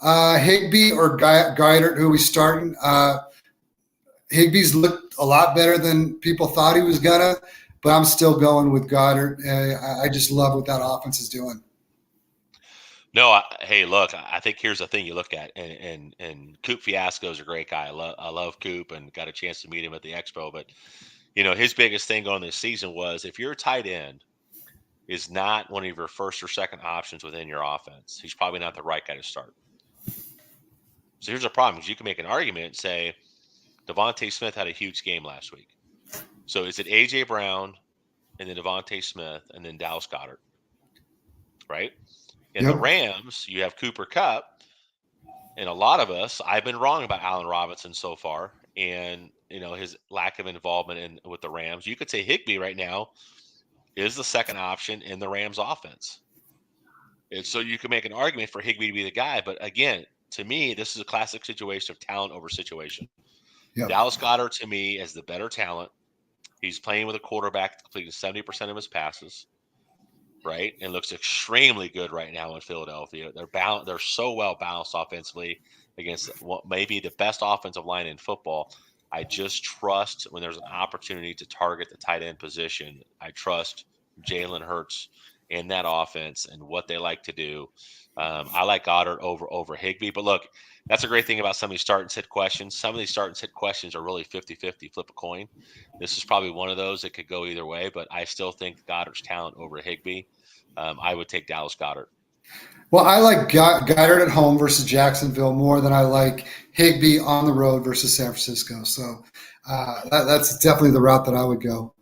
Higbee or Geidert, who are we starting? Higbee's looked a lot better than people thought he was gonna, but I'm still going with Goddard. I just love what that offense is doing. No, hey, look, I think here's the thing you look at, and Coop Fiasco is a great guy. I love Coop and got a chance to meet him at the Expo. But his biggest thing going this season was, if your tight end is not one of your first or second options within your offense, he's probably not the right guy to start. So here's a problem: because you can make an argument and say Devontae Smith had a huge game last week. So is it AJ Brown and then Devontae Smith and then Dallas Goedert, right? In the Rams, you have Cooper Kupp, and a lot of us, I've been wrong about Allen Robinson so far, and his lack of involvement with the Rams. You could say Higbee right now is the second option in the Rams offense, and so you can make an argument for Higbee to be the guy. But again, to me, this is a classic situation of talent over situation. Yep. Dallas Goedert, to me, is the better talent. He's playing with a quarterback that's completing 70% of his passes, right? And looks extremely good right now in Philadelphia. They're so well balanced offensively against what may be the best offensive line in football. I just trust, when there's an opportunity to target the tight end position, I trust Jalen Hurts in that offense and what they like to do. I like Goddard over Higbee. But look, that's a great thing about some of these start and sit questions. Some of these start and sit questions are really 50-50, flip a coin. This is probably one of those that could go either way, but I still think Goddard's talent over Higbee. I would take Dallas Goedert. Well, I like Goddard at home versus Jacksonville more than I like Higbee on the road versus San Francisco. So that's definitely the route that I would go.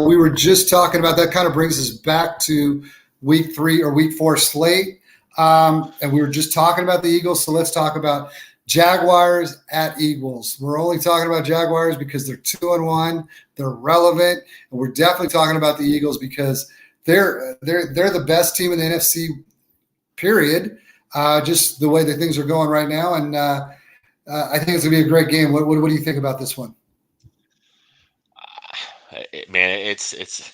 We were just talking about that. Kind of brings us back to week 3 or week 4 slate. And we were just talking about the Eagles. So let's talk about Jaguars at Eagles. We're only talking about Jaguars because they're 2-1. They're relevant. And we're definitely talking about the Eagles because they're the best team in the NFC, period. Just the way that things are going right now. And I think it's going to be a great game. What do you think about this one? Man, it's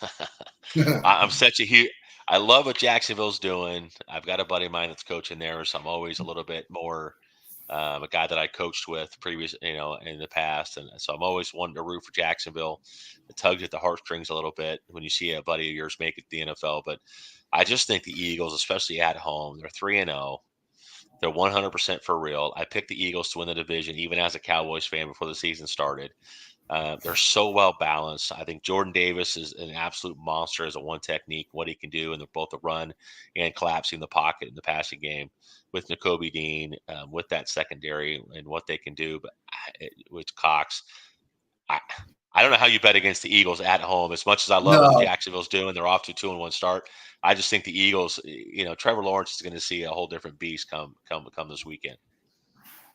I'm such a huge. I love what Jacksonville's doing. I've got a buddy of mine that's coaching there, so I'm always a little bit more a guy that I coached with in the past, and so I'm always wanting to root for Jacksonville. It tugs at the heartstrings a little bit when you see a buddy of yours make it to the NFL. But I just think the Eagles, especially at home, they're 3-0. They're 100% for real. I picked the Eagles to win the division, even as a Cowboys fan before the season started. They're so well balanced. I think Jordan Davis is an absolute monster as a one technique, what he can do in both the run and collapsing the pocket in the passing game with Nakobe Dean, with that secondary and what they can do. But with Cox, I don't know how you bet against the Eagles at home. As much as I love what Jacksonville's doing, they're off to a 2-1 start. I just think the Eagles, Trevor Lawrence is going to see a whole different beast come this weekend.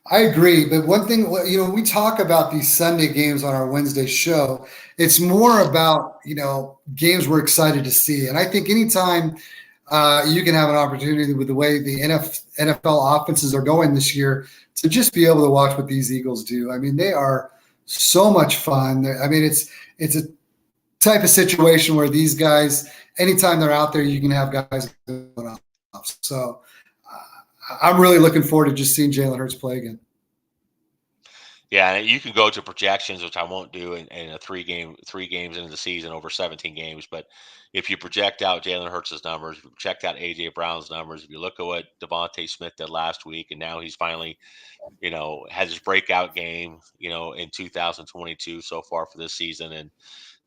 I agree. But one thing, we talk about these Sunday games on our Wednesday show. It's more about, games we're excited to see. And I think anytime you can have an opportunity with the way the NFL offenses are going this year to just be able to watch what these Eagles do. I mean, they are so much fun. I mean, it's a type of situation where these guys, anytime they're out there, you can have guys going off. So I'm really looking forward to just seeing Jalen Hurts play again. Yeah, and you can go to projections, which I won't do in a three games into the season over 17 games. But if you project out Jalen Hurts' numbers, if you project out AJ Brown's numbers, if you look at what Devontae Smith did last week, and now he's finally, had his breakout game, in 2022 so far for this season, and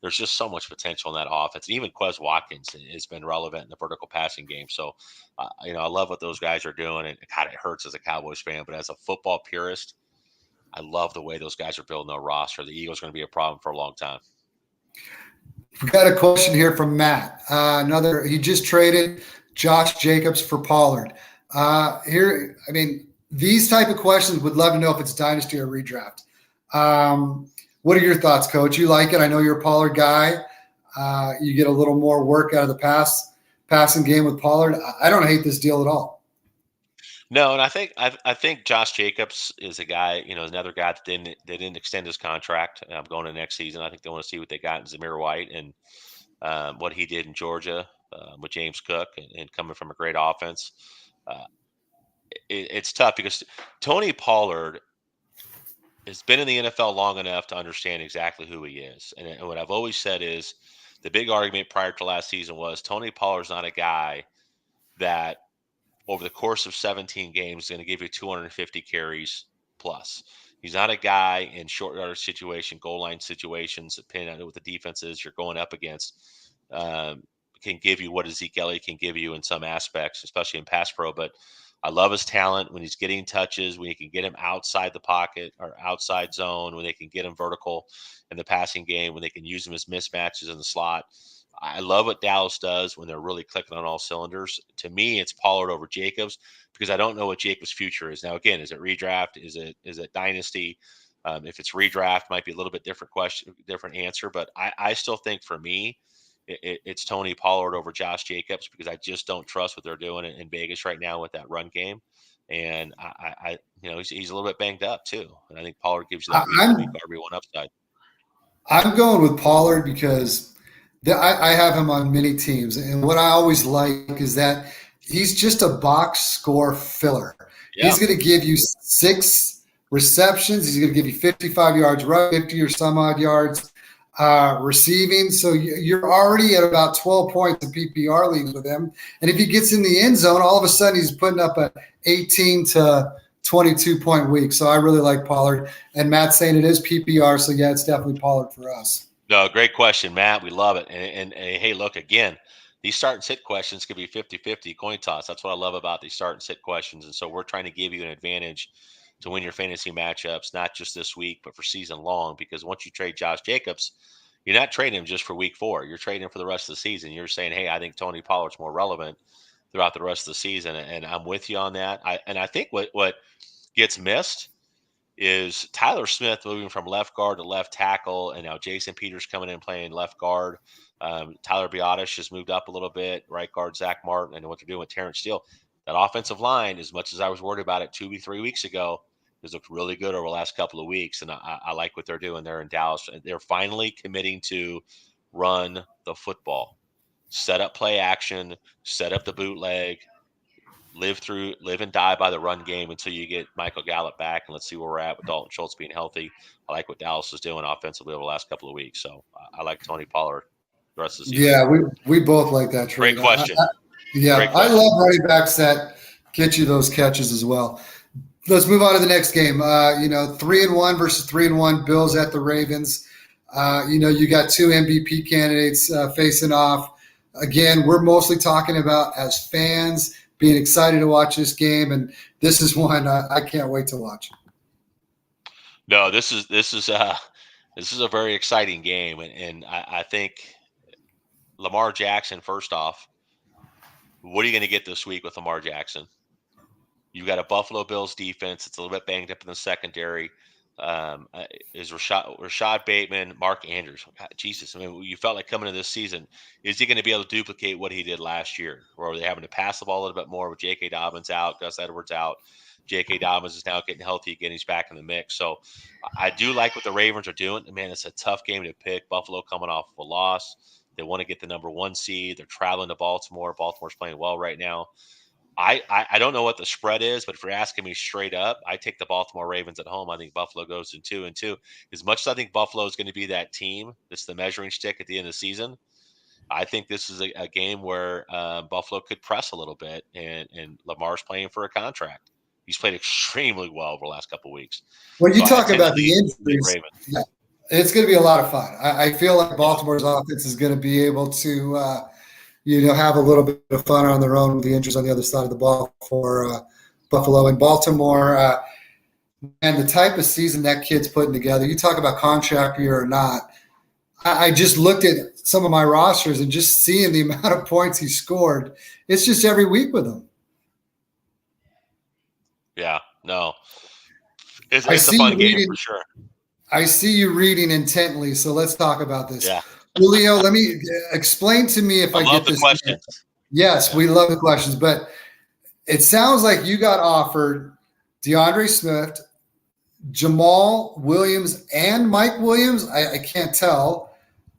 there's just so much potential in that offense. And even Quez Watkins has been relevant in the vertical passing game. So, I love what those guys are doing, and God, it hurts as a Cowboys fan, but as a football purist, I love the way those guys are building their roster. The Eagles are going to be a problem for a long time. We got a question here from Matt. He just traded Josh Jacobs for Pollard. These type of questions, would love to know if it's dynasty or redraft. What are your thoughts, Coach? You like it? I know you're a Pollard guy. You get a little more work out of the passing game with Pollard. I don't hate this deal at all. No, and I think Josh Jacobs is a guy, another guy that didn't extend his contract going to next season. I think they want to see what they got in Zamir White and what he did in Georgia with James Cook and coming from a great offense. It's tough because Tony Pollard has been in the NFL long enough to understand exactly who he is. And what I've always said is the big argument prior to last season was Tony Pollard's not a guy that over the course of 17 games is going to give you 250 carries plus. He's not a guy in short yardage situation, goal line situations, depending on what the defense is you're going up against, can give you what Zeke Elliott can give you in some aspects, especially in pass pro. But I love his talent when he's getting touches, when he can get him outside the pocket or outside zone, when they can get him vertical in the passing game, when they can use him as mismatches in the slot. I love what Dallas does when they're really clicking on all cylinders. To me, it's Pollard over Jacobs because I don't know what Jacobs' future is. Now, again, is it redraft? Is it dynasty? If it's redraft, might be a little bit different question, different answer. But I still think for me, it's Tony Pollard over Josh Jacobs because I just don't trust what they're doing in Vegas right now with that run game. And he's a little bit banged up too. And I think Pollard gives you that week RB1 upside. I'm going with Pollard because I have him on many teams. And what I always like is that he's just a box score filler. Yeah. He's going to give you 6 receptions. He's going to give you 55 yards, 50 or some odd yards receiving. So you're already at about 12 points in PPR leagues with him. And if he gets in the end zone, all of a sudden he's putting up an 18 to 22-point week. So I really like Pollard. And Matt's saying it is PPR. So, yeah, it's definitely Pollard for us. No, great question, Matt. We love it. And hey, look, again, these start and sit questions could be 50-50 coin toss. That's what I love about these start and sit questions. And so we're trying to give you an advantage to win your fantasy matchups, not just this week, but for season long. Because once you trade Josh Jacobs, you're not trading him just for week 4. You're trading him for the rest of the season. You're saying, hey, I think Tony Pollard's more relevant throughout the rest of the season. And I'm with you on that. I think what gets missed is Tyler Smith moving from left guard to left tackle, and now Jason Peters coming in playing left guard. Tyler Biotish has moved up a little bit, right guard Zach Martin, and what they're doing with Terrence Steele. That offensive line, as much as I was worried about it 2-3 weeks ago, has looked really good over the last couple of weeks, and I like what they're doing there in Dallas. They're finally committing to run the football, set up play action, set up the bootleg, live and die by the run game until you get Michael Gallup back, and let's see where we're at with Dalton Schultz being healthy. I like what Dallas is doing offensively over the last couple of weeks, so I like Tony Pollard the rest of the season. Yeah, we both like that trade. Great question. Great question. I love running backs that get you those catches as well. Let's move on to the next game. 3-1 versus 3-1 Bills at the Ravens. You got 2 MVP candidates facing off. Again, we're mostly talking about as fans being excited to watch this game, and this is one I can't wait to watch. No, this is a very exciting game, and I think Lamar Jackson. First off, what are you going to get this week with Lamar Jackson? You got a Buffalo Bills defense. It's a little bit banged up in the secondary. is Rashad Bateman, Mark Andrews. God, Jesus, I mean, you felt like coming into this season, is he going to be able to duplicate what he did last year? Or are they having to pass the ball a little bit more with J.K. Dobbins out, Gus Edwards out? J.K. Dobbins is now getting healthy again. He's back in the mix. So I do like what the Ravens are doing. Man, it's a tough game to pick. Buffalo coming off of a loss. They want to get the number 1 seed. They're traveling to Baltimore. Baltimore's playing well right now. I don't know what the spread is, but if you're asking me straight up, I take the Baltimore Ravens at home. I think Buffalo goes in 2-2. As much as I think Buffalo is going to be that team, that's the measuring stick at the end of the season. I think this is a game where Buffalo could press a little bit, and Lamar's playing for a contract. He's played extremely well over the last couple of weeks. When you So I talk tend to about the lean injuries, Ravens. yeah, it's going to be a lot of fun. I feel like Yeah. Baltimore's offense is going to be able to, have a little bit of fun on their own with the injuries on the other side of the ball for Buffalo and Baltimore. And the type of season that kid's putting together, you talk about contract year or not. I just looked at some of my rosters and just seeing the amount of points he scored. It's just every week with him. Yeah, no, it's I it's a see you fun game for reading. sure. I see you reading intently. So let's talk about this. Yeah, Julio, let me explain to me if I I love get the this. questions. Yes, Yeah. we love the questions, but it sounds like you got offered DeAndre Swift, Jamal Williams, and Mike Williams. I can't tell.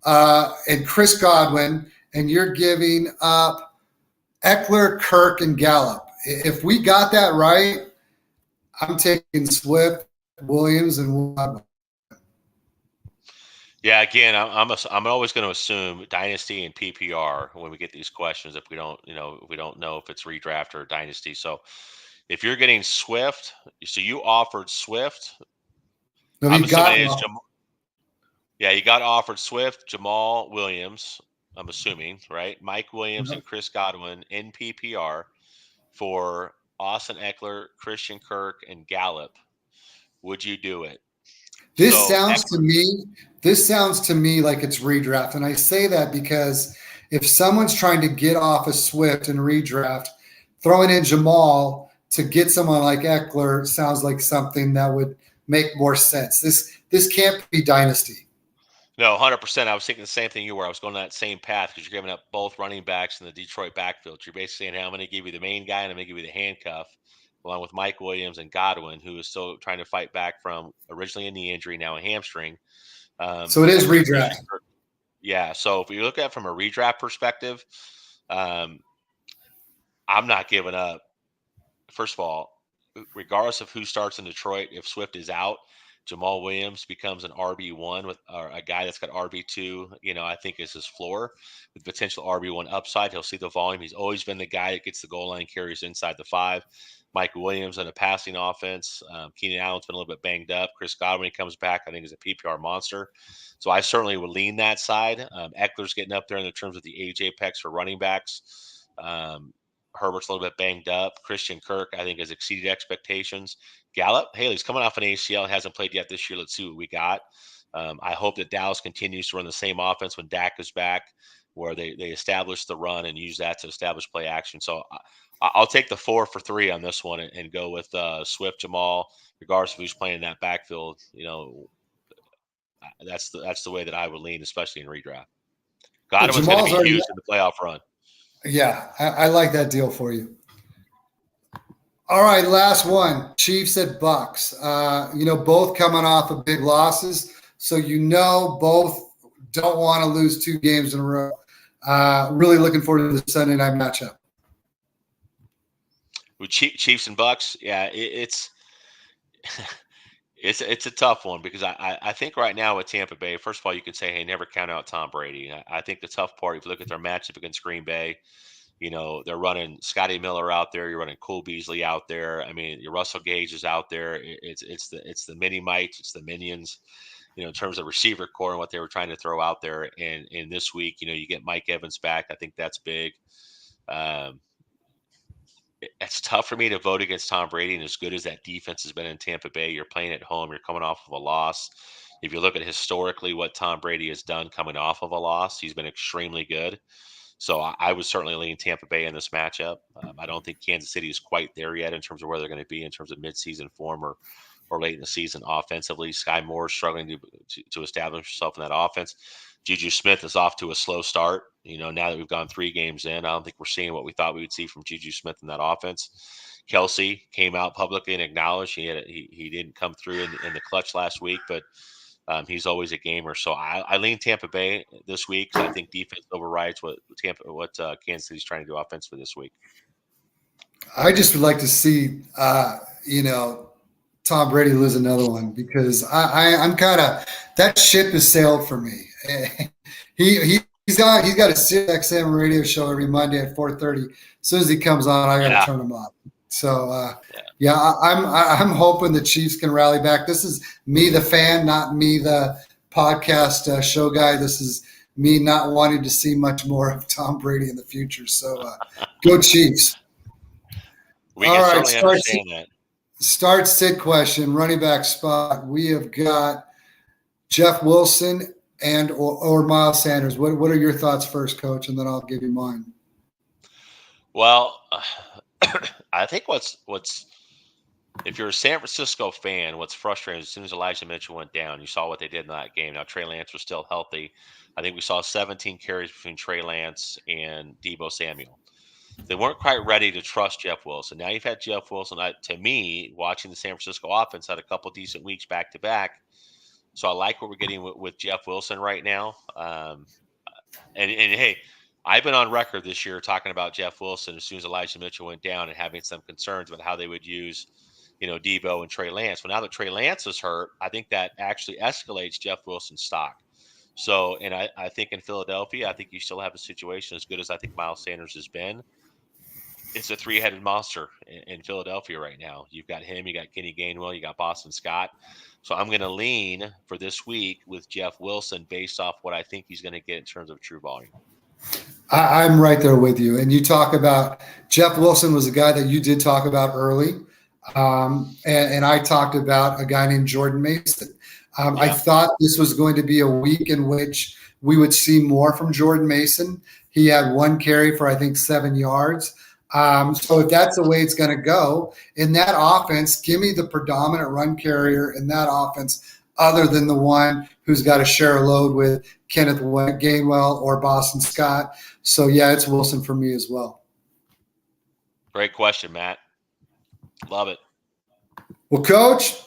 And Chris Godwin, and you're giving up Eckler, Kirk, and Gallup. If we got that right, I'm taking Swift, Williams, and Godwin. Yeah, again, I'm always going to assume dynasty and PPR when we get these questions. If we don't, if we don't know if it's redraft or dynasty. So, if you're getting Swift, so you offered Swift. No, I'm he assuming got it is one. Jamal. Yeah, you got offered Swift, Jamal Williams. I'm assuming, right? Mike Williams and Chris Godwin in PPR for Austin Eckler, Christian Kirk, and Gallup. Would you do it? This So sounds to Eckler, me, this sounds to me like it's redraft. And I say that because if someone's trying to get off a Swift and redraft, throwing in Jamal to get someone like Eckler sounds like something that would make more sense. This can't be dynasty. no, 100%. I was thinking the same thing you were. I was going that same path because you're giving up both running backs in the Detroit backfield. You're basically saying, hey, I'm going to give you the main guy and I'm going to give you the handcuff, along with Mike Williams and Godwin, who is still trying to fight back from originally a knee injury, now a hamstring. So it is Eckler, redraft. Christian Kirk. Yeah. So if you look at it from a redraft perspective, um, I'm not giving up. First of all, regardless of who starts in Detroit, if Swift is out, Jamal Williams becomes an RB1 with or a guy that's got RB2. I think is his floor with potential RB1 upside. He'll see the volume. He's always been the guy that gets the goal line carries inside the 5. Mike Williams in a passing offense. Keenan Allen's been a little bit banged up. Chris Godwin, when he comes back, I think is a PPR monster. So I certainly would lean that side. Eckler's getting up there in the terms of the age apex for running backs. Herbert's a little bit banged up. Christian Kirk, I think, has exceeded expectations. Gallup, Haley's coming off an ACL, hasn't played yet this year. Let's see what we got. I hope that Dallas continues to run the same offense when Dak is back, where they establish the run and use that to establish play action. So I'll take the 4 for 3 on this one and go with Swift, Jamal, regardless of who's playing in that backfield. That's the way that I would lean, especially in redraft. Well, Godwin's going to Jamal's be already. huge in the playoff run. Yeah, I like that deal for you. All right, last one. Chiefs at Bucks. Both coming off of big losses, so both don't want to lose 2 games in a row. Really looking forward to the Sunday night matchup. With Chiefs and Bucks, yeah, it's it's a tough one because I think right now with Tampa Bay, first of all, you can say, hey, never count out Tom Brady. I think the tough part, if you look at their matchup against Green Bay, they're running Scotty Miller out there. You're running Cole Beasley out there. I mean, your Russell Gage is out there. It's the mini mites, it's the minions. In terms of receiver core and what they were trying to throw out there. And this week, you get Mike Evans back. I think that's big. Um, it's tough for me to vote against Tom Brady. And as good as that defense has been in Tampa Bay, you're playing at home. You're coming off of a loss. If you look at historically what Tom Brady has done coming off of a loss, he's been extremely good. So I would certainly lean Tampa Bay in this matchup. I don't think Kansas City is quite there yet in terms of where they're going to be in terms of midseason form or or late in the season offensively. Sky Moore struggling to establish himself in that offense. Juju Smith is off to a slow start. Now that we've gone 3 games in, I don't think we're seeing what we thought we would see from Juju Smith in that offense. Kelsey came out publicly and acknowledged he didn't come through in the clutch last week, but he's always a gamer. So I lean Tampa Bay this week because I think defense overrides what Kansas City's trying to do offensively this week. I just would like to see, Tom Brady lose another one because I'm kind of that ship has sailed for me. He's got a XM radio show every Monday at 4:30. As soon as he comes on, I got to turn him off. So I'm hoping the Chiefs can rally back. This is me, the fan, not me, the podcast show guy. This is me not wanting to see much more of Tom Brady in the future. So go Chiefs. We can certainly understand that. Start sit question, running back spot. We have got Jeff Wilson and or Miles Sanders. What are your thoughts first, Coach? And then I'll give you mine. Well, I think what's if you're a San Francisco fan, what's frustrating as soon as Elijah Mitchell went down, you saw what they did in that game. Now Trey Lance was still healthy. I think we saw 17 carries between Trey Lance and Deebo Samuel. They weren't quite ready to trust Jeff Wilson. Now you've had Jeff Wilson. To me, watching the San Francisco offense, had a couple decent weeks back to back. So I like what we're getting with Jeff Wilson right now. And hey, I've been on record this year talking about Jeff Wilson as soon as Elijah Mitchell went down and having some concerns about how they would use, Deebo and Trey Lance. Well, now that Trey Lance is hurt, I think that actually escalates Jeff Wilson's stock. So, and I think in Philadelphia, I think you still have a situation as good as I think Miles Sanders has been. It's a 3-headed monster in Philadelphia right now. You've got him, you got Kenny Gainwell, you got Boston Scott. So I'm going to lean for this week with Jeff Wilson based off what I think he's going to get in terms of true volume. I'm right there with you. And you talk about Jeff Wilson was a guy that you did talk about early. And I talked about a guy named Jordan Mason. I thought this was going to be a week in which we would see more from Jordan Mason. He had 1 carry for, I think, 7 yards. So if that's the way it's going to go in that offense, give me the predominant run carrier in that offense other than the one who's got to share a load with Kenneth Gainwell or Boston Scott. So, yeah, it's Wilson for me as well. Great question, Matt. Love it. Well, Coach,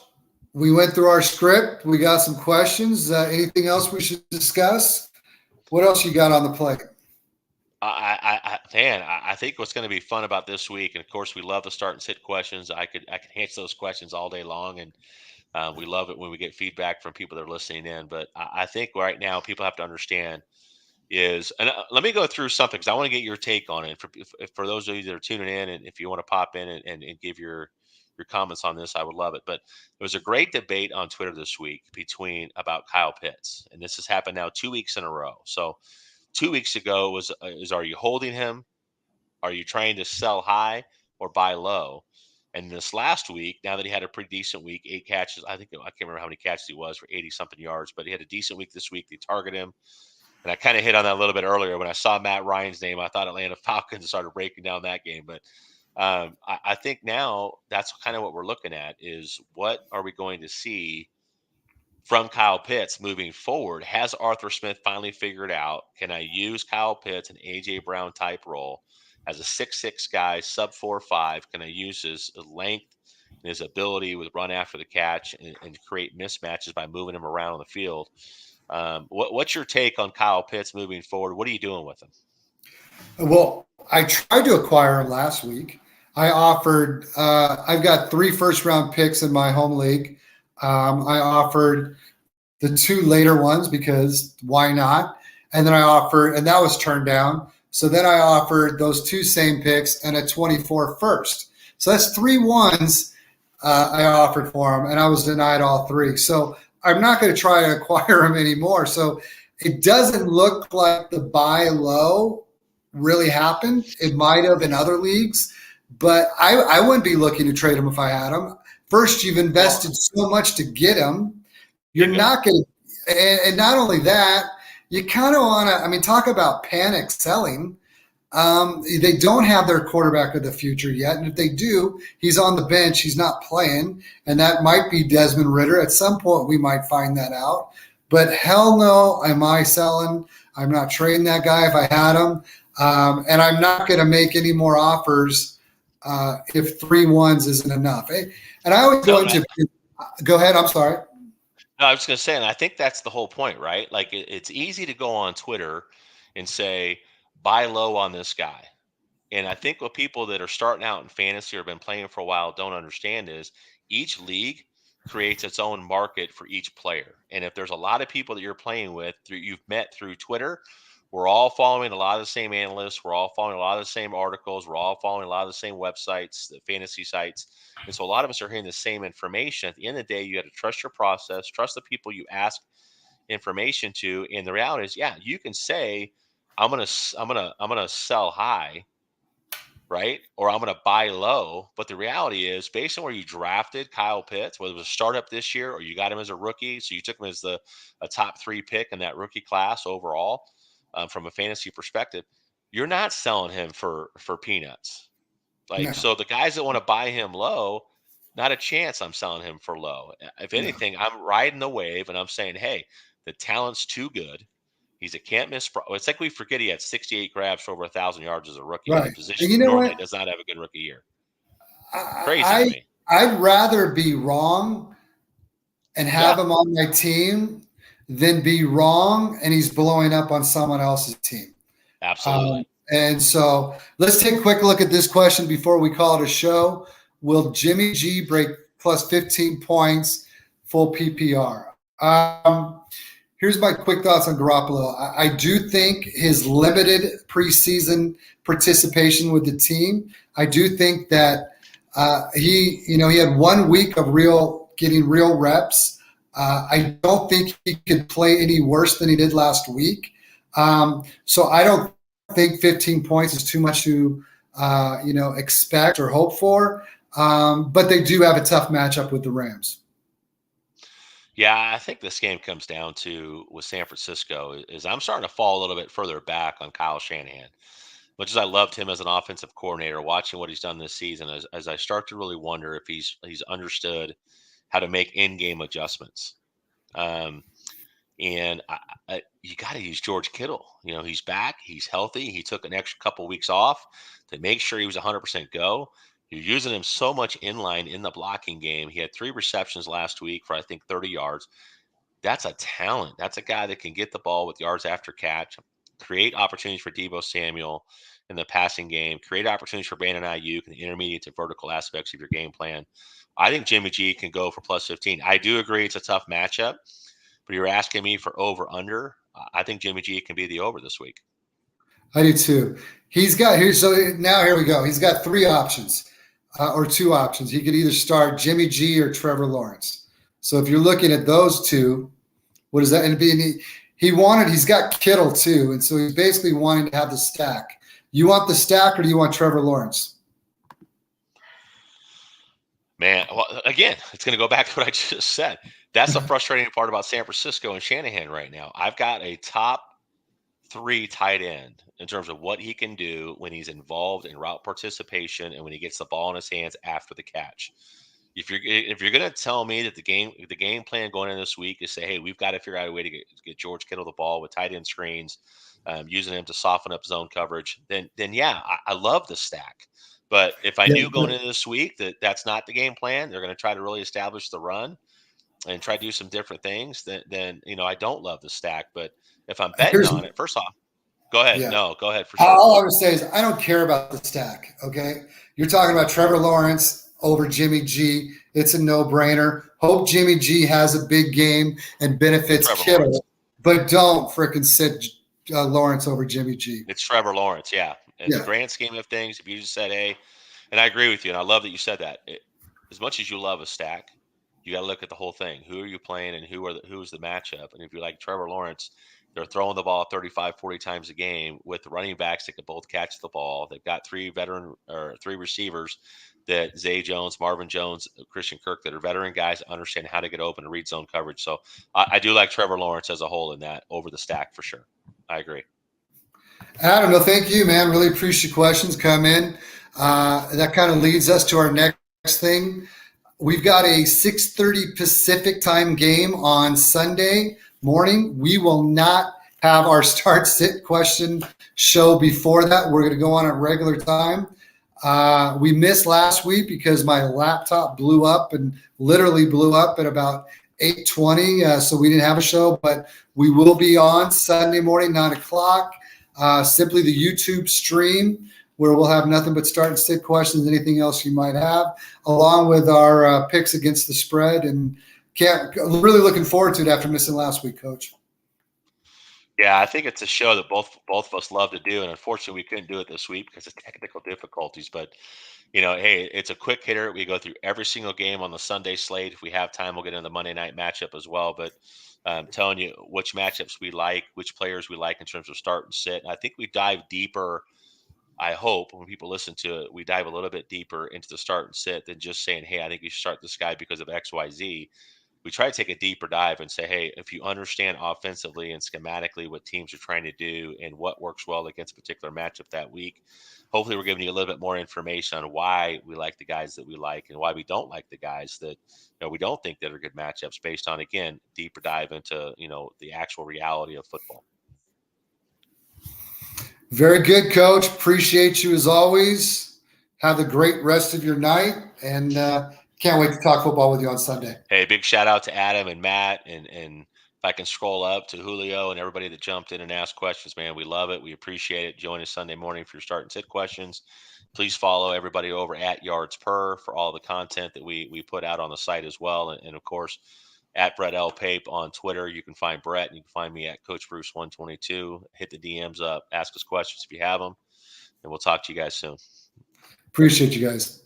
we went through our script. We got some questions. Anything else we should discuss? What else you got on the plate? I think what's going to be fun about this week, and of course we love the start and sit questions. I could answer those questions all day long, and we love it when we get feedback from people that are listening in. But I think right now people have to understand is, and let me go through something because I want to get your take on it. For those of you that are tuning in, and if you want to pop in and give your comments on this, I would love it. But there was a great debate on Twitter this week about Kyle Pitts, and this has happened now 2 weeks in a row. So 2 weeks ago was are you holding him? Are you trying to sell high or buy low? And this last week, now that he had a pretty decent week, 8 catches, I can't remember how many catches he was for 80 something yards, but he had a decent week this week. They target him. And I kind of hit on that a little bit earlier when I saw Matt Ryan's name. I thought Atlanta Falcons started breaking down that game. But I think now that's kind of what we're looking at is what are we going to see from Kyle Pitts moving forward? Has Arthur Smith finally figured out, can I use Kyle Pitts in A.J. Brown type role as a 6'6 guy, sub 4'5"? Can I use his length and his ability with run after the catch and create mismatches by moving him around on the field? What's your take on Kyle Pitts moving forward? What are you doing with him? Well, I tried to acquire him last week. I offered I've got 3 first-round picks in my home league. I offered the 2 later ones because why not? And then I offered, and that was turned down. So then I offered those 2 same picks and a 24 first. So that's 3 ones I offered for him, and I was denied all 3. So I'm not going to try to acquire him anymore. So it doesn't look like the buy low really happened. It might have in other leagues, but I wouldn't be looking to trade him if I had him. First, you've invested so much to get him. You're not going to, and not only that, you kind of want to, talk about panic selling. They don't have their quarterback of the future yet, and if they do, he's on the bench. He's not playing, and that might be Desmond Ritter. At some point, we might find that out. But hell no, am I selling? I'm not trading that guy if I had him, and I'm not going to make any more offers if 3-1s isn't enough. And I always go No, into. Go ahead. I'm sorry. no, I was going to say, and I think that's the whole point, right? Like it's easy to go on Twitter and say, buy low on this guy. And I think what people that are starting out in fantasy or been playing for a while don't understand is each league creates its own market for each player. And if there's a lot of people that you're playing with you've met through Twitter, we're all following a lot of the same analysts. We're all following a lot of the same articles. We're all following a lot of the same websites, the fantasy sites. And so a lot of us are hearing the same information. At the end of the day, you got to trust your process, trust the people you ask information to. And the reality is, yeah, you can say, I'm gonna sell high, right? Or I'm going to buy low. But the reality is, based on where you drafted Kyle Pitts, whether it was a startup this year or you got him as a rookie, so you took him as a top 3 pick in that rookie class overall, from a fantasy perspective, you're not selling him for peanuts. Like, No, so the guys that want to buy him low, not a chance I'm selling him for low. If no. anything, I'm riding the wave and I'm saying, hey, the talent's too good. He's a can't miss. It's like we forget he had 68 grabs for over 1,000 yards as a rookie in a Right. And position you that know normally what? does not have a good rookie year. Crazy to I me. I'd rather be wrong and Yeah, have him on my team than be wrong and he's blowing up on someone else's team. absolutely. And so let's take a quick look at this question before we call it a show. Will Jimmy G break plus 15 points full PPR? Here's my quick thoughts on Garoppolo. I do think his limited preseason participation with the team, I do think that he had 1 week of getting real reps. I don't think he could play any worse than he did last week. So I don't think 15 points is too much to expect or hope for. But they do have a tough matchup with the Rams. Yeah, I think this game comes down to with San Francisco is I'm starting to fall a little bit further back on Kyle Shanahan. Much as I loved him as an offensive coordinator, watching what he's done this season, as I start to really wonder if he's understood how to make in-game adjustments. Um, And you got to use George Kittle. He's back. He's healthy. He took an extra couple weeks off to make sure he was 100% go. You're using him so much inline in the blocking game. He had 3 receptions last week for, I think, 30 yards. That's a talent. That's a guy that can get the ball with yards after catch, create opportunities for Debo Samuel in the passing game, create opportunities for Brandon Ayuk in the intermediate to vertical aspects of your game plan. I think Jimmy G can go for plus 15. I do agree it's a tough matchup, but you're asking me for over under. I think Jimmy G can be the over this week. I do too. He's got here. So now here we go. He's got 3 options or 2 options. He could either start Jimmy G or Trevor Lawrence. So if you're looking at those two, what does that end up being? He's got Kittle too. And so he's basically wanting to have the stack. You want the stack or do you want Trevor Lawrence? Man, well, again, it's going to go back to what I just said. That's the frustrating part about San Francisco and Shanahan right now. I've got a top 3 tight end in terms of what he can do when he's involved in route participation and when he gets the ball in his hands after the catch. If you're going to tell me that the game plan going in this week is say, hey, we've got to figure out a way to get George Kittle the ball with tight end screens, using him to soften up zone coverage, then yeah, I love the stack. But if I Yeah, knew going into this week that that's not the game plan, they're going to try to really establish the run and try to do some different things, then I don't love the stack. But if I'm betting here's on it, first off, go ahead. yeah. No, go ahead for sure. All I would say is I don't care about the stack. Okay, you're talking about Trevor Lawrence over Jimmy G. It's a no-brainer. Hope Jimmy G has a big game and It's benefits Trevor Lawrence. Kittle, but don't fricking sit Lawrence over Jimmy G. It's Trevor Lawrence. Yeah. In the Yeah, grand scheme of things, if you just said, hey, and I agree with you, and I love that you said that. As much as you love a stack, you got to look at the whole thing. Who are you playing, and who's the matchup? And if you like Trevor Lawrence, they're throwing the ball 35, 40 times a game with the running backs that can both catch the ball. They've got 3 receivers that Zay Jones, Marvin Jones, Christian Kirk, that are veteran guys that understand how to get open and read zone coverage. So I do like Trevor Lawrence as a whole in that over the stack for sure. I agree. Adam, no, thank you, man. Really appreciate your questions come in. That kind of leads us to our next thing. We've got a 6:30 Pacific time game on Sunday morning. We will not have our start sit question show before that. We're going to go on at regular time. We missed last week because my laptop blew up and literally blew up at about 8:20. So we didn't have a show, but we will be on Sunday morning, 9 o'clock. Simply the YouTube stream where we'll have nothing but start and sit questions, anything else you might have, along with our picks against the spread. And really looking forward to it after missing last week, Coach. Yeah, I think it's a show that both of us love to do, and unfortunately, we couldn't do it this week because of technical difficulties. But hey, it's a quick hitter. We go through every single game on the Sunday slate. If we have time, we'll get into the Monday night matchup as well. But telling you which matchups we like, which players we like in terms of start and sit. And I think we dive deeper. I hope when people listen to it, we dive a little bit deeper into the start and sit than just saying, "Hey, I think you should start this guy because of X, Y, Z." We try to take a deeper dive and say, hey, if you understand offensively and schematically what teams are trying to do and what works well against a particular matchup that week, hopefully we're giving you a little bit more information on why we like the guys that we like and why we don't like the guys that we don't think that are good matchups based on, again, deeper dive into the actual reality of football. Very good, Coach. Appreciate you as always. Have a great rest of your night, and can't wait to talk football with you on Sunday. Hey, big shout out to Adam and Matt, and if I can scroll up to Julio and everybody that jumped in and asked questions, man, we love it. We appreciate it. Join us Sunday morning for your start and sit questions. Please follow everybody over at Yards Per for all the content that we put out on the site as well. And of course, at Brett L. Pape on Twitter. You can find Brett and you can find me at Coach Bruce 122. Hit the DMs up, ask us questions if you have them, and we'll talk to you guys soon. Appreciate you guys.